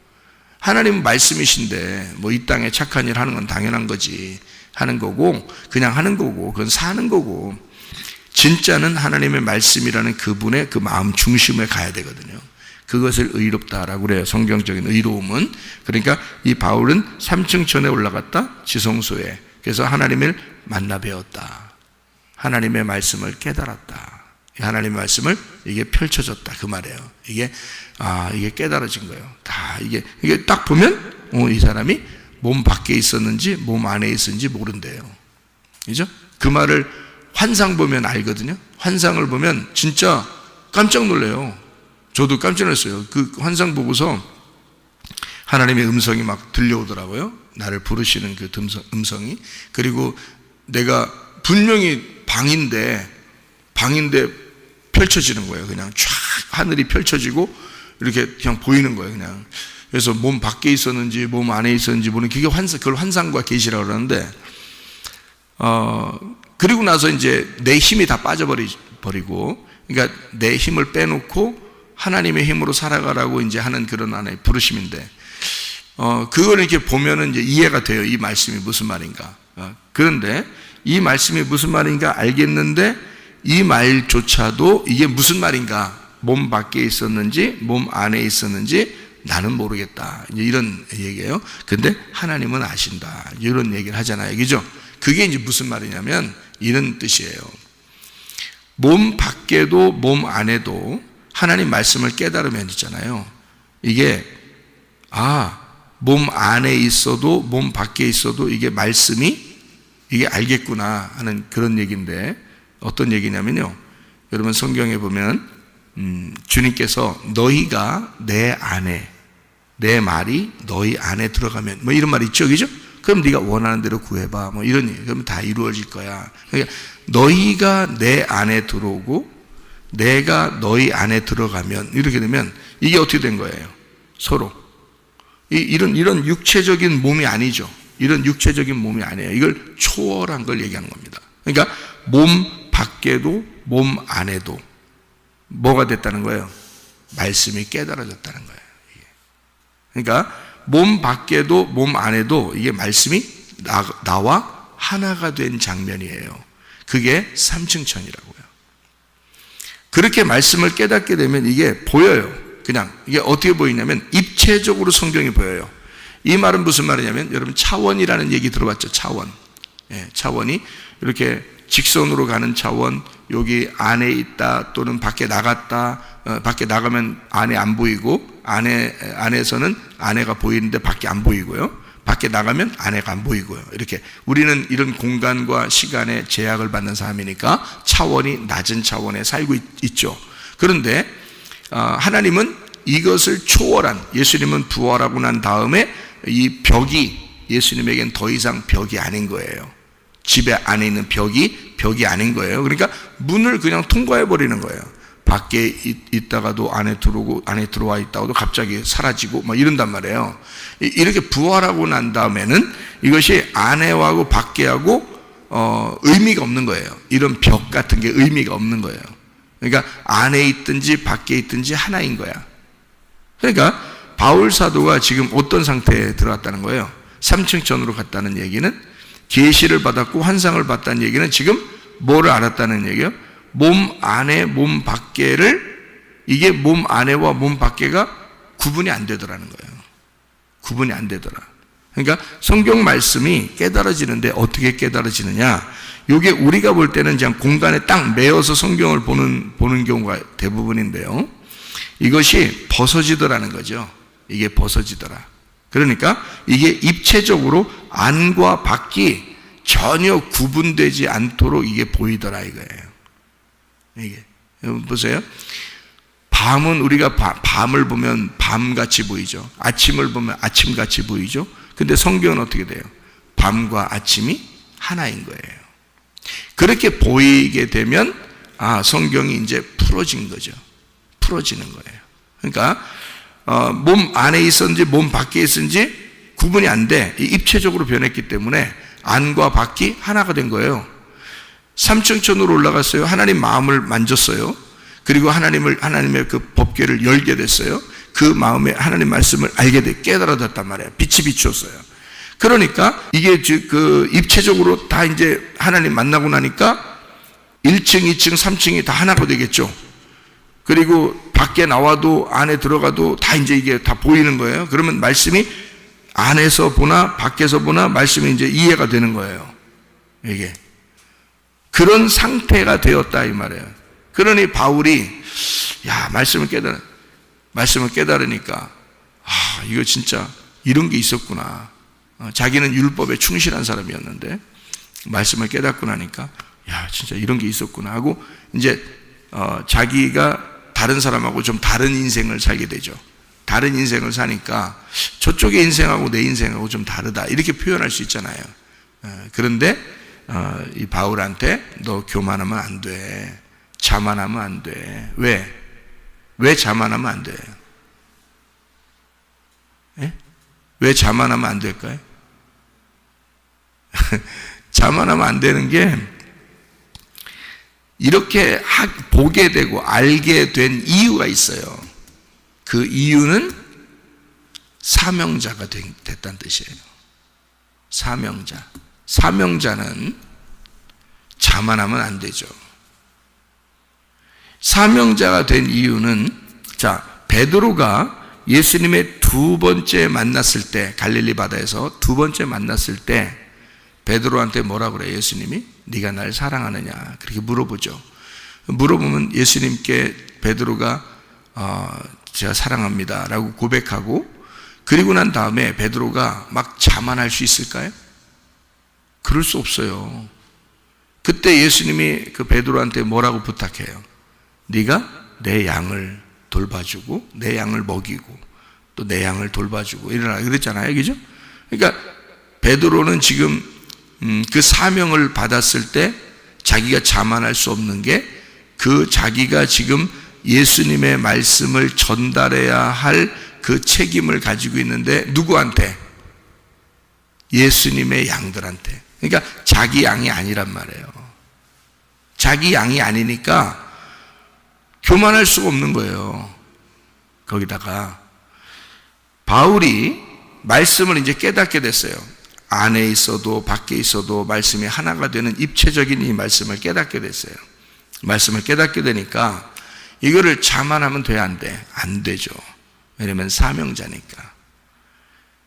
Speaker 2: 하나님은 말씀이신데 뭐 이 땅에 착한 일 하는 건 당연한 거지 하는 거고 그냥 하는 거고 그건 사는 거고 진짜는 하나님의 말씀이라는 그분의 그 마음 중심에 가야 되거든요. 그것을 의롭다라고 그래요. 성경적인 의로움은. 그러니까 이 바울은 3층 천에 올라갔다 지성소에. 그래서 하나님을 만나 배웠다. 하나님의 말씀을 깨달았다. 하나님의 말씀을 이게 펼쳐졌다 그 말이에요. 이게 깨달아진 거예요. 다 이게 딱 보면 이 사람이 몸 밖에 있었는지 몸 안에 있었는지 모른대요. 그죠? 그 말을 환상 보면 알거든요. 환상을 보면 진짜 깜짝 놀래요. 저도 깜짝 놀랐어요. 그 환상 보고서 하나님의 음성이 막 들려오더라고요. 나를 부르시는 그 음성이. 그리고 내가 분명히 방인데 펼쳐지는 거예요. 그냥 쫙 하늘이 펼쳐지고 이렇게 그냥 보이는 거예요. 그냥. 그래서 몸 밖에 있었는지 몸 안에 있었는지 모르는 그걸 환상과 계시라고 그러는데 그리고 나서 이제 내 힘이 다 빠져버리고 그러니까 내 힘을 빼놓고 하나님의 힘으로 살아가라고 이제 하는 그런 하나의 부르심인데, 그걸 이렇게 보면은 이제 이해가 돼요. 이 말씀이 무슨 말인가. 그런데 이 말씀이 무슨 말인가 알겠는데 이 말조차도 이게 무슨 말인가, 몸 밖에 있었는지 몸 안에 있었는지 나는 모르겠다. 이제 이런 얘기예요. 근데 하나님은 아신다. 이런 얘기를 하잖아요. 그죠? 그게 이제 무슨 말이냐면 이런 뜻이에요. 몸 밖에도 몸 안에도 하나님 말씀을 깨달으면 있잖아요. 이게 몸 안에 있어도 몸 밖에 있어도 이게 말씀이 이게 알겠구나 하는 그런 얘기인데 어떤 얘기냐면요. 여러분 성경에 보면 주님께서 너희가 내 안에 내 말이 너희 안에 들어가면 뭐 이런 말이 있죠. 그죠? 그럼 네가 원하는 대로 구해봐. 뭐 이런 얘기. 그러면 다 이루어질 거야. 그러니까 너희가 내 안에 들어오고 내가 너희 안에 들어가면 이렇게 되면 이게 어떻게 된 거예요? 서로 이런 육체적인 몸이 아니죠. 이런 육체적인 몸이 아니에요. 이걸 초월한 걸 얘기하는 겁니다. 그러니까 몸 밖에도 몸 안에도 뭐가 됐다는 거예요? 말씀이 깨달아졌다는 거예요. 그러니까 몸 밖에도 몸 안에도 이게 말씀이 나와 하나가 된 장면이에요. 그게 삼층천이라고요. 그렇게 말씀을 깨닫게 되면 이게 보여요. 그냥 이게 어떻게 보이냐면 입체적으로 성경이 보여요. 이 말은 무슨 말이냐면 여러분 차원이라는 얘기 들어봤죠? 차원. 차원이 이렇게 직선으로 가는 차원, 여기 안에 있다 또는 밖에 나갔다, 밖에 나가면 안에 안 보이고 안에서는 안에가 보이는데 밖에 안 보이고요. 밖에 나가면 안에가 안 보이고요. 이렇게 우리는 이런 공간과 시간의 제약을 받는 사람이니까 차원이 낮은 차원에 살고 있죠. 그런데 하나님은 이것을 초월한, 예수님은 부활하고 난 다음에 이 벽이 예수님에겐 더 이상 벽이 아닌 거예요. 집에 안에 있는 벽이 아닌 거예요. 그러니까 문을 그냥 통과해 버리는 거예요. 밖에 있다가도 안에 들어오고 안에 들어와 있다가도 갑자기 사라지고 막 이런단 말이에요. 이렇게 부활하고 난 다음에는 이것이 안에하고 밖에하고 의미가 없는 거예요. 이런 벽 같은 게 의미가 없는 거예요. 그러니까 안에 있든지 밖에 있든지 하나인 거야. 그러니까 바울 사도가 지금 어떤 상태에 들어갔다는 거예요? 삼층천으로 갔다는 얘기는 계시를 받았고 환상을 봤다는 얘기는 지금 뭐를 알았다는 얘기예요? 몸 안에 몸 밖에를, 이게 몸 안에와 몸 밖에가 구분이 안 되더라는 거예요. 구분이 안 되더라. 그러니까 성경 말씀이 깨달아지는데 어떻게 깨달아지느냐? 이게 우리가 볼 때는 그냥 공간에 딱 매어서 성경을 보는 경우가 대부분인데요. 이것이 벗어지더라는 거죠. 이게 벗어지더라. 그러니까 이게 입체적으로 안과 밖이 전혀 구분되지 않도록 이게 보이더라 이거예요. 이게 여러분 보세요. 밤은 우리가 밤을 보면 밤같이 보이죠. 아침을 보면 아침같이 보이죠. 근데 성경은 어떻게 돼요? 밤과 아침이 하나인 거예요. 그렇게 보이게 되면 성경이 이제 풀어진 거죠. 풀어지는 거예요. 그러니까 몸 안에 있었는지 몸 밖에 있었는지 구분이 안 돼. 입체적으로 변했기 때문에 안과 밖이 하나가 된 거예요. 삼층천으로 올라갔어요. 하나님 마음을 만졌어요. 그리고 하나님의 그 법궤를 열게 됐어요. 그 마음에 하나님 말씀을 알게 돼 깨달아졌단 말이에요. 빛이 비추었어요. 그러니까 이게 그 입체적으로 다 이제 하나님 만나고 나니까 1층, 2층, 3층이 다 하나가 되겠죠. 그리고 밖에 나와도 안에 들어가도 다 이제 이게 다 보이는 거예요. 그러면 말씀이 안에서 보나 밖에서 보나 말씀이 이제 이해가 되는 거예요. 이게 그런 상태가 되었다 이 말이에요. 그러니 바울이 말씀을 깨달으니까 이거 진짜 이런 게 있었구나. 자기는 율법에 충실한 사람이었는데 말씀을 깨닫고 나니까 진짜 이런 게 있었구나 하고 이제 자기가 다른 사람하고 좀 다른 인생을 살게 되죠. 다른 인생을 사니까 저쪽의 인생하고 내 인생하고 좀 다르다 이렇게 표현할 수 있잖아요. 그런데 이 바울한테 너 교만하면 안 돼. 자만하면 안 돼. 왜 자만하면 안 돼? 왜 자만하면 안 될까요? 자만하면 안 되는 게 이렇게 보게 되고 알게 된 이유가 있어요. 그 이유는 사명자가 됐다는 뜻이에요. 사명자는 자만하면 안 되죠. 사명자가 된 이유는 베드로가 예수님의 두 번째 만났을 때 갈릴리 바다에서 두 번째 만났을 때 베드로한테 뭐라 그래요? 예수님이 네가 날 사랑하느냐 그렇게 물어보죠. 물어보면 예수님께 베드로가 제가 사랑합니다 라고 고백하고 그리고 난 다음에 베드로가 막 자만할 수 있을까요? 그럴 수 없어요. 그때 예수님이 그 베드로한테 뭐라고 부탁해요? 네가 내 양을 돌봐주고 내 양을 먹이고 또 내 양을 돌봐주고 이러라 그랬잖아요. 그죠? 그러니까 베드로는 지금 그 사명을 받았을 때 자기가 자만할 수 없는 게 그 자기가 지금 예수님의 말씀을 전달해야 할 그 책임을 가지고 있는데 누구한테? 예수님의 양들한테. 그러니까 자기 양이 아니란 말이에요. 자기 양이 아니니까 교만할 수가 없는 거예요. 거기다가 바울이 말씀을 이제 깨닫게 됐어요. 안에 있어도 밖에 있어도 말씀이 하나가 되는 입체적인 이 말씀을 깨닫게 됐어요. 말씀을 깨닫게 되니까 이거를 자만하면 돼, 안 돼? 안 되죠. 왜냐면 사명자니까.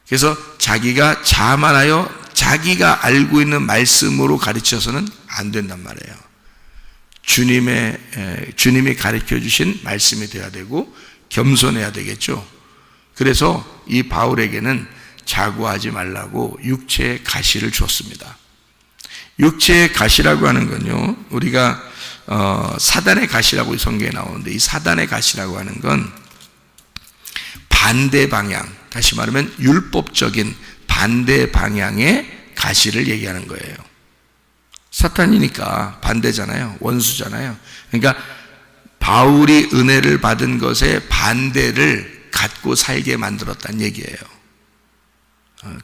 Speaker 2: 그래서 자기가 자만하여 자기가 알고 있는 말씀으로 가르쳐서는 안 된단 말이에요. 주님이 가르쳐 주신 말씀이 되어야 되고 겸손해야 되겠죠. 그래서 이 바울에게는 자고하지 말라고 육체의 가시를 줬습니다. 육체의 가시라고 하는 건요, 우리가 사단의 가시라고 성경에 나오는데, 이 사단의 가시라고 하는 건 반대 방향, 다시 말하면 율법적인 반대 방향의 가시를 얘기하는 거예요. 사탄이니까 반대잖아요. 원수잖아요. 그러니까 바울이 은혜를 받은 것에 반대를 갖고 살게 만들었다는 얘기예요.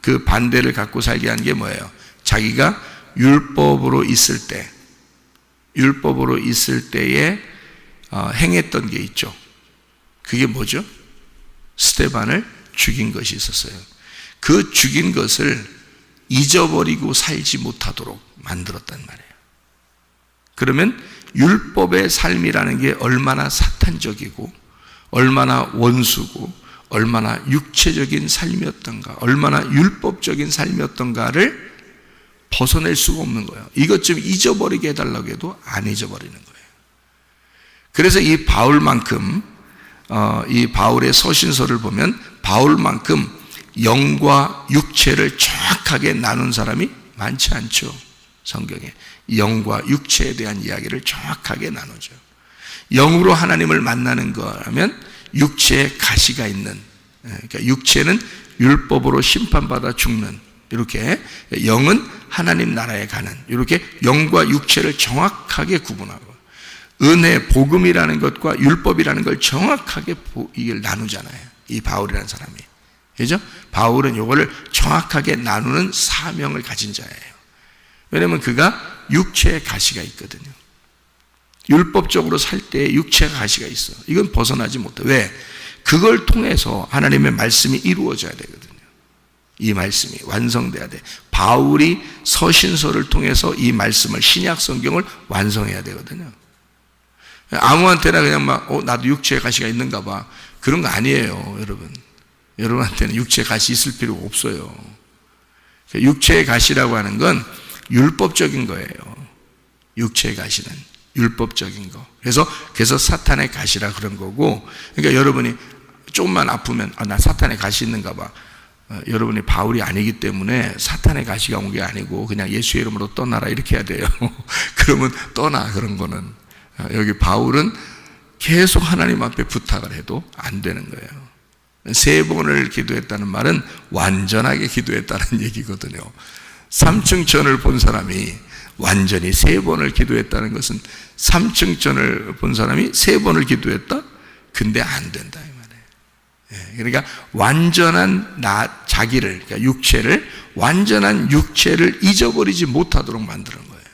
Speaker 2: 그 반대를 갖고 살게 한 게 뭐예요? 자기가 율법으로 있을 때에 행했던 게 있죠. 그게 뭐죠? 스데반을 죽인 것이 있었어요. 그 죽인 것을 잊어버리고 살지 못하도록 만들었단 말이에요. 그러면 율법의 삶이라는 게 얼마나 사탄적이고 얼마나 원수고 얼마나 육체적인 삶이었던가, 얼마나 율법적인 삶이었던가를 벗어낼 수가 없는 거예요. 이것 좀 잊어버리게 해달라고 해도 안 잊어버리는 거예요. 그래서 이 바울만큼, 이 바울의 서신서를 보면 바울만큼 영과 육체를 정확하게 나눈 사람이 많지 않죠. 성경에 영과 육체에 대한 이야기를 정확하게 나누죠. 영으로 하나님을 만나는 거라면 육체에 가시가 있는, 그러니까 육체는 율법으로 심판받아 죽는, 이렇게 영은 하나님 나라에 가는, 이렇게 영과 육체를 정확하게 구분하고, 은혜, 복음이라는 것과 율법이라는 걸 정확하게 이걸 나누잖아요. 이 바울이라는 사람이. 그죠? 바울은 이거를 정확하게 나누는 사명을 가진 자예요. 왜냐하면 그가 육체의 가시가 있거든요. 율법적으로 살 때 육체의 가시가 있어. 이건 벗어나지 못해. 왜? 그걸 통해서 하나님의 말씀이 이루어져야 되거든요. 이 말씀이 완성돼야 돼. 바울이 서신서를 통해서 이 말씀을, 신약 성경을 완성해야 되거든요. 아무한테나 그냥 막 나도 육체의 가시가 있는가 봐, 그런 거 아니에요. 여러분한테는 육체의 가시 있을 필요가 없어요. 육체의 가시라고 하는 건 율법적인 거예요. 육체의 가시는 율법적인 거. 그래서 사탄의 가시라 그런 거고, 그러니까 여러분이 조금만 아프면 나 사탄의 가시 있는가 봐. 여러분이 바울이 아니기 때문에 사탄의 가시가 온 게 아니고 그냥 예수의 이름으로 떠나라 이렇게 해야 돼요. 그러면 떠나. 그런 거는 여기 바울은 계속 하나님 앞에 부탁을 해도 안 되는 거예요. 3번을 기도했다는 말은 완전하게 기도했다는 얘기거든요. 삼층천을 본 사람이 완전히 3번을 기도했다는 것은 3층천을 본 사람이 3번을 기도했다? 근데 안 된다 이 말이에요. 그러니까 완전한 자기를, 그러니까 육체를, 완전한 육체를 잊어버리지 못하도록 만드는 거예요.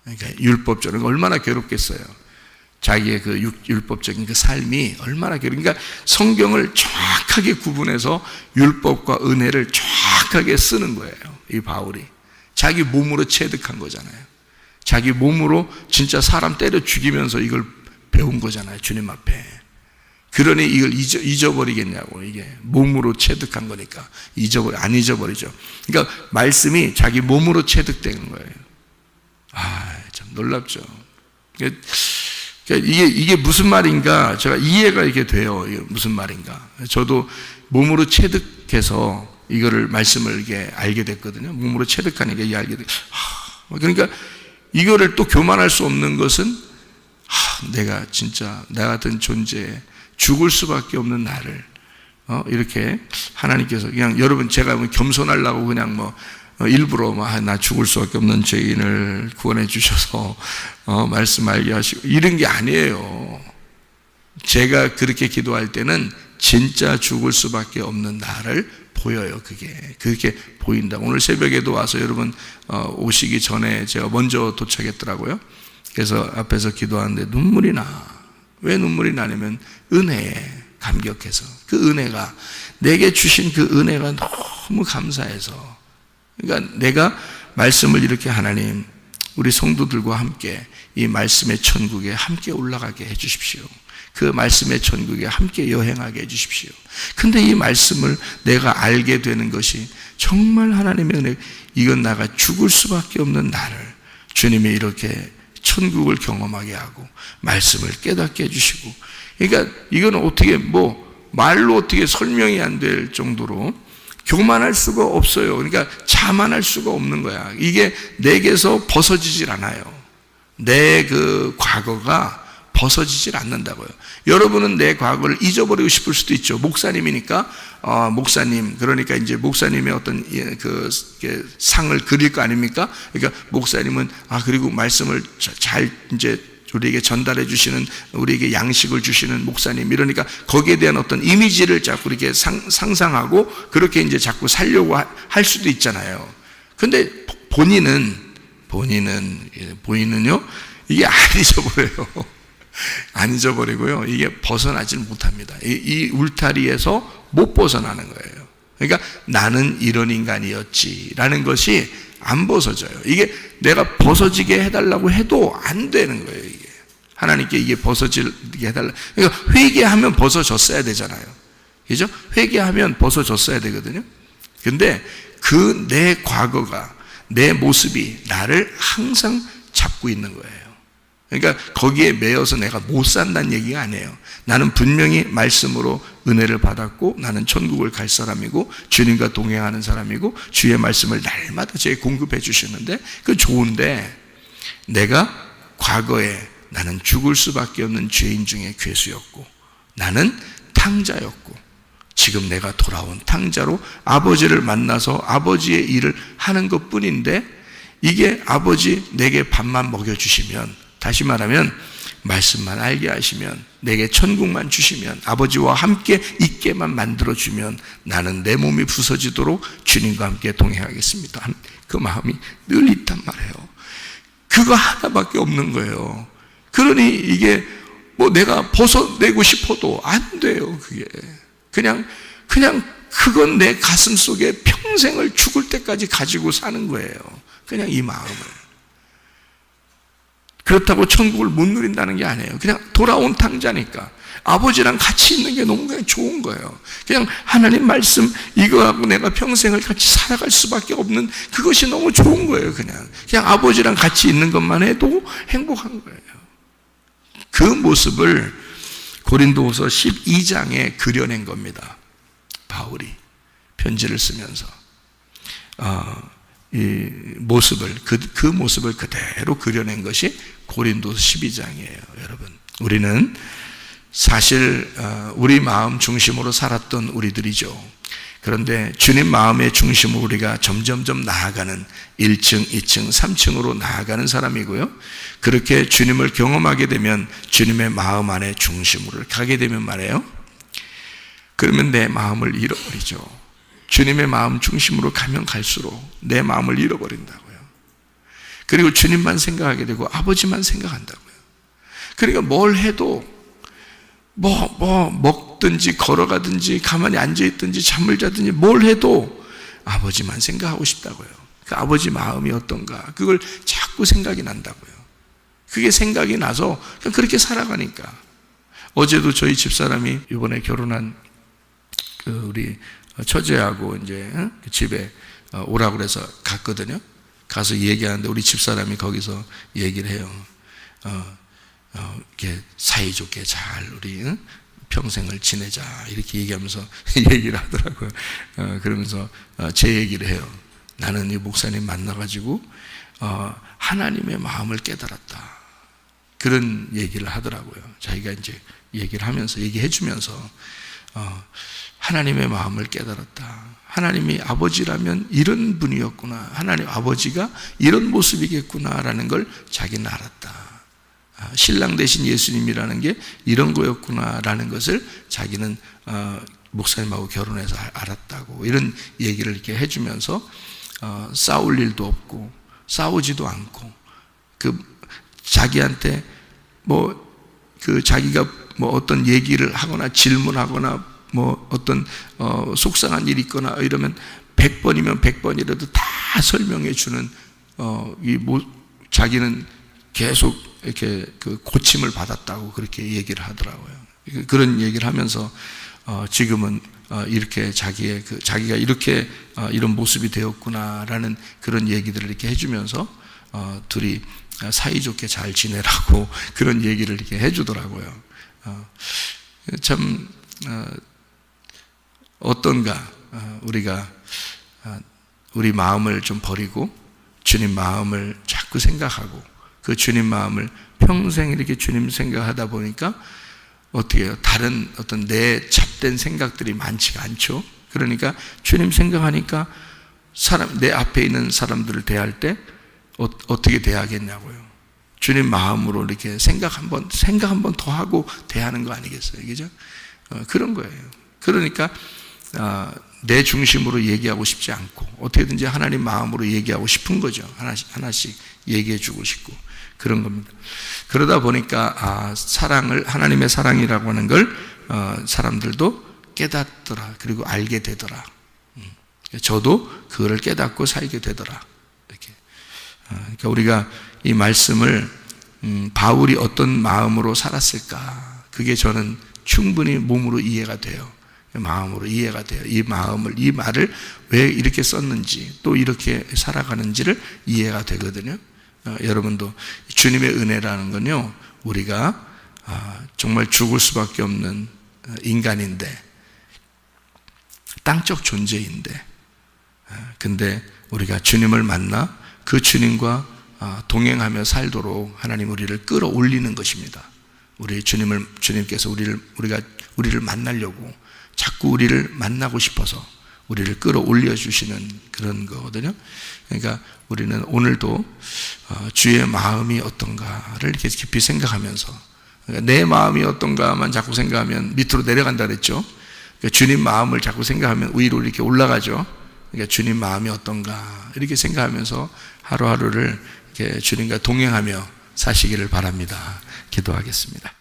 Speaker 2: 그러니까 율법적으로 얼마나 괴롭겠어요. 자기의 그 율법적인 그 삶이 얼마나 그러니까 성경을 정확하게 구분해서 율법과 은혜를 정확하게 쓰는 거예요. 이 바울이 자기 몸으로 체득한 거잖아요. 자기 몸으로 진짜 사람 때려 죽이면서 이걸 배운 거잖아요. 주님 앞에. 그러니 이걸 잊어버리겠냐고. 이게 몸으로 체득한 거니까 안 잊어버리죠. 그러니까 말씀이 자기 몸으로 체득되는 거예요. 참 놀랍죠. 이게 무슨 말인가 제가 이해가 이렇게 돼요. 이게 무슨 말인가. 저도 몸으로 체득해서 이거를 말씀을 이렇게 알게 됐거든요. 몸으로 체득하니까 이게 알게 돼. 그러니까 이거를 또 교만할 수 없는 것은 내가 진짜 나 같은 존재에 죽을 수밖에 없는 나를 이렇게 하나님께서 그냥 여러분 제가 겸손하려고 그냥 일부러 나 죽을 수밖에 없는 죄인을 구원해 주셔서 말씀 알게 하시고 이런 게 아니에요. 제가 그렇게 기도할 때는 진짜 죽을 수밖에 없는 나를 보여요. 그렇게 보인다. 오늘 새벽에도 와서 여러분 오시기 전에 제가 먼저 도착했더라고요. 그래서 앞에서 기도하는데 눈물이 나. 왜 눈물이 나냐면 은혜에 감격해서, 그 은혜가, 내게 주신 그 은혜가 너무 감사해서. 그러니까 내가 말씀을 이렇게, 하나님 우리 성도들과 함께 이 말씀의 천국에 함께 올라가게 해 주십시오. 그 말씀의 천국에 함께 여행하게 해 주십시오. 근데 이 말씀을 내가 알게 되는 것이 정말 하나님의 은혜, 이건 나가 죽을 수밖에 없는 나를 주님이 이렇게 천국을 경험하게 하고 말씀을 깨닫게 해주시고, 그러니까 이건 어떻게 말로 어떻게 설명이 안 될 정도로 교만할 수가 없어요. 그러니까 자만할 수가 없는 거야. 이게 내게서 벗어지질 않아요. 내 그 과거가 벗어지질 않는다고요. 여러분은 내 과거를 잊어버리고 싶을 수도 있죠. 목사님이니까, 목사님, 그러니까 이제 목사님의 어떤 그 상을 그릴 거 아닙니까? 그러니까 목사님은, 그리고 말씀을 잘 이제 우리에게 전달해 주시는, 우리에게 양식을 주시는 목사님, 이러니까 거기에 대한 어떤 이미지를 자꾸 이렇게 상상하고 그렇게 이제 자꾸 살려고 할 수도 있잖아요. 근데 본인은요, 이게 안 잊어버려요. 안 잊어버리고요, 이게 벗어나질 못합니다. 이 울타리에서 못 벗어나는 거예요. 그러니까 나는 이런 인간이었지라는 것이 안 벗어져요. 이게 내가 벗어지게 해달라고 해도 안 되는 거예요. 이게 하나님께 이게 벗어지게 해달라. 그러니까 회개하면 벗어졌어야 되잖아요. 그죠? 회개하면 벗어졌어야 되거든요. 근데 그 내 과거가, 내 모습이 나를 항상 잡고 있는 거예요. 그러니까 거기에 매여서 내가 못 산다는 얘기가 아니에요. 나는 분명히 말씀으로 은혜를 받았고, 나는 천국을 갈 사람이고, 주님과 동행하는 사람이고, 주의 말씀을 날마다 제게 공급해 주시는데, 그 좋은데, 내가 과거에 나는 죽을 수밖에 없는 죄인 중에 괴수였고, 나는 탕자였고, 지금 내가 돌아온 탕자로 아버지를 만나서 아버지의 일을 하는 것 뿐인데, 이게 아버지 내게 밥만 먹여주시면, 다시 말하면 말씀만 알게 하시면, 내게 천국만 주시면, 아버지와 함께 있게만 만들어주면 나는 내 몸이 부서지도록 주님과 함께 동행하겠습니다. 그 마음이 늘 있단 말이에요. 그거 하나밖에 없는 거예요. 그러니 이게 내가 벗어내고 싶어도 안 돼요. 그게 그냥 그건 내 가슴 속에 평생을 죽을 때까지 가지고 사는 거예요. 그냥 이 마음을. 그렇다고 천국을 못 누린다는 게 아니에요. 그냥 돌아온 탕자니까 아버지랑 같이 있는 게 너무 그냥 좋은 거예요. 그냥 하나님 말씀 이거하고 내가 평생을 같이 살아갈 수밖에 없는 그것이 너무 좋은 거예요. 그냥 아버지랑 같이 있는 것만 해도 행복한 거예요. 그 모습을 고린도후서 12장에 그려낸 겁니다. 바울이 편지를 쓰면서 이 모습을, 그 모습을 그대로 그려낸 것이 고린도서 12장이에요. 여러분, 우리는 사실 우리 마음 중심으로 살았던 우리들이죠. 그런데 주님 마음의 중심으로 우리가 점점점 나아가는 1층, 2층, 3층으로 나아가는 사람이고요. 그렇게 주님을 경험하게 되면 주님의 마음 안에 중심으로 가게 되면 말이에요, 그러면 내 마음을 잃어버리죠. 주님의 마음 중심으로 가면 갈수록 내 마음을 잃어버린다고요. 그리고 주님만 생각하게 되고 아버지만 생각한다고요. 그러니까 뭘 해도 먹든지 걸어가든지 가만히 앉아있든지 잠을 자든지 뭘 해도 아버지만 생각하고 싶다고요. 그 아버지 마음이 어떤가 그걸 자꾸 생각이 난다고요. 그게 생각이 나서 그냥 그렇게 살아가니까. 어제도 저희 집사람이 이번에 결혼한 우리 처제하고 이제 집에 오라고 그래서 갔거든요. 가서 얘기하는데 우리 집사람이 거기서 얘기를 해요. 이렇게 사이좋게 잘 우리 평생을 지내자 이렇게 얘기하면서 얘기를 하더라고요. 그러면서 제 얘기를 해요. 나는 이 목사님 만나가지고 하나님의 마음을 깨달았다. 그런 얘기를 하더라고요. 자기가 이제 얘기를 하면서 얘기해 주면서 하나님의 마음을 깨달았다. 하나님이 아버지라면 이런 분이었구나. 하나님 아버지가 이런 모습이겠구나라는 걸 자기는 알았다. 신랑 대신 예수님이라는 게 이런 거였구나라는 것을 자기는 목사님하고 결혼해서 알았다고 이런 얘기를 이렇게 해주면서 싸울 일도 없고 싸우지도 않고 자기한테 그 자기가 뭐 어떤 얘기를 하거나 질문하거나 뭐 어떤 속상한 일이 있거나 이러면 100번이면 100번이라도 다 설명해 주는 자기는 계속 이렇게 그 고침을 받았다고 그렇게 얘기를 하더라고요. 그런 얘기를 하면서 지금은 이렇게 자기가 이렇게 이런 모습이 되었구나라는 그런 얘기들을 이렇게 해주면서 둘이 사이좋게 잘 지내라고 그런 얘기를 이렇게 해주더라고요. 참 어떤가 우리가 우리 마음을 좀 버리고 주님 마음을 자꾸 생각하고 그 주님 마음을 평생 이렇게 주님 생각하다 보니까 어떻게 해요? 다른 어떤 내 잡된 생각들이 많지가 않죠. 그러니까 주님 생각하니까 내 앞에 있는 사람들을 대할 때 어떻게 대하겠냐고요. 주님 마음으로 이렇게 생각 한 번 더 하고 대하는 거 아니겠어요? 그죠? 그런 거예요. 그러니까 내 중심으로 얘기하고 싶지 않고 어떻게든지 하나님 마음으로 얘기하고 싶은 거죠. 하나씩 얘기해 주고 싶고 그런 겁니다. 그러다 보니까 하나님의 사랑이라고 하는 걸 사람들도 깨닫더라. 그리고 알게 되더라. 저도 그거를 깨닫고 살게 되더라. 이렇게. 그러니까 우리가 이 말씀을 바울이 어떤 마음으로 살았을까? 그게 저는 충분히 몸으로 이해가 돼요. 마음으로 이해가 돼요. 이 말을 왜 이렇게 썼는지, 또 이렇게 살아가는지를 이해가 되거든요. 여러분도 주님의 은혜라는 건요, 우리가 정말 죽을 수밖에 없는 인간인데, 땅적 존재인데, 근데 우리가 주님을 만나 그 주님과 동행하며 살도록 하나님 우리를 끌어올리는 것입니다. 주님께서 우리를 만나려고 자꾸 우리를 만나고 싶어서 우리를 끌어올려 주시는 그런 거거든요. 그러니까 우리는 오늘도 주의 마음이 어떤가를 이렇게 깊이 생각하면서, 그러니까 내 마음이 어떤가만 자꾸 생각하면 밑으로 내려간다 그랬죠. 그러니까 주님 마음을 자꾸 생각하면 위로 이렇게 올라가죠. 그러니까 주님 마음이 어떤가 이렇게 생각하면서 하루하루를 이렇게 주님과 동행하며 사시기를 바랍니다. 기도하겠습니다.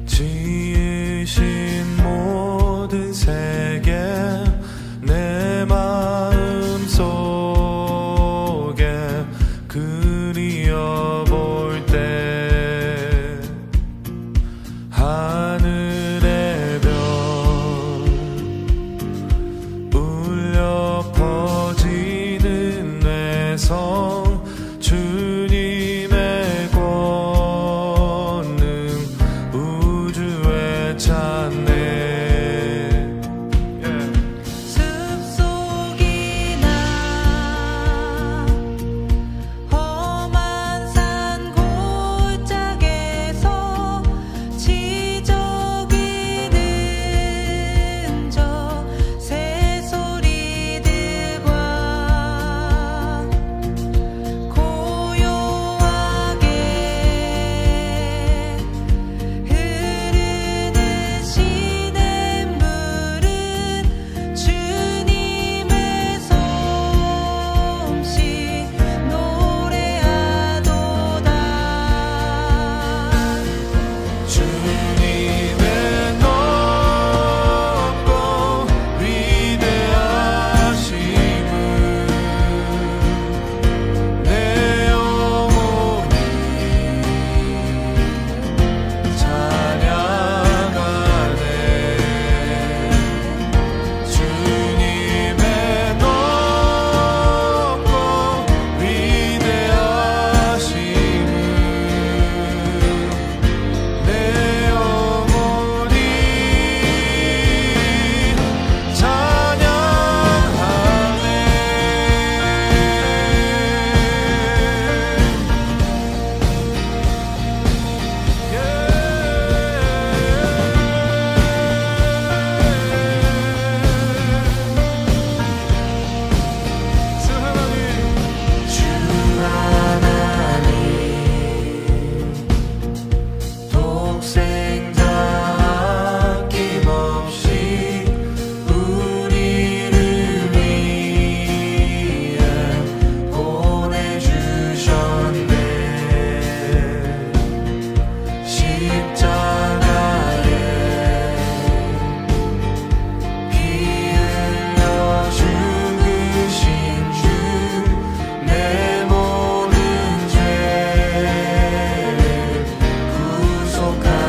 Speaker 1: 지으신 모든 세계 약속한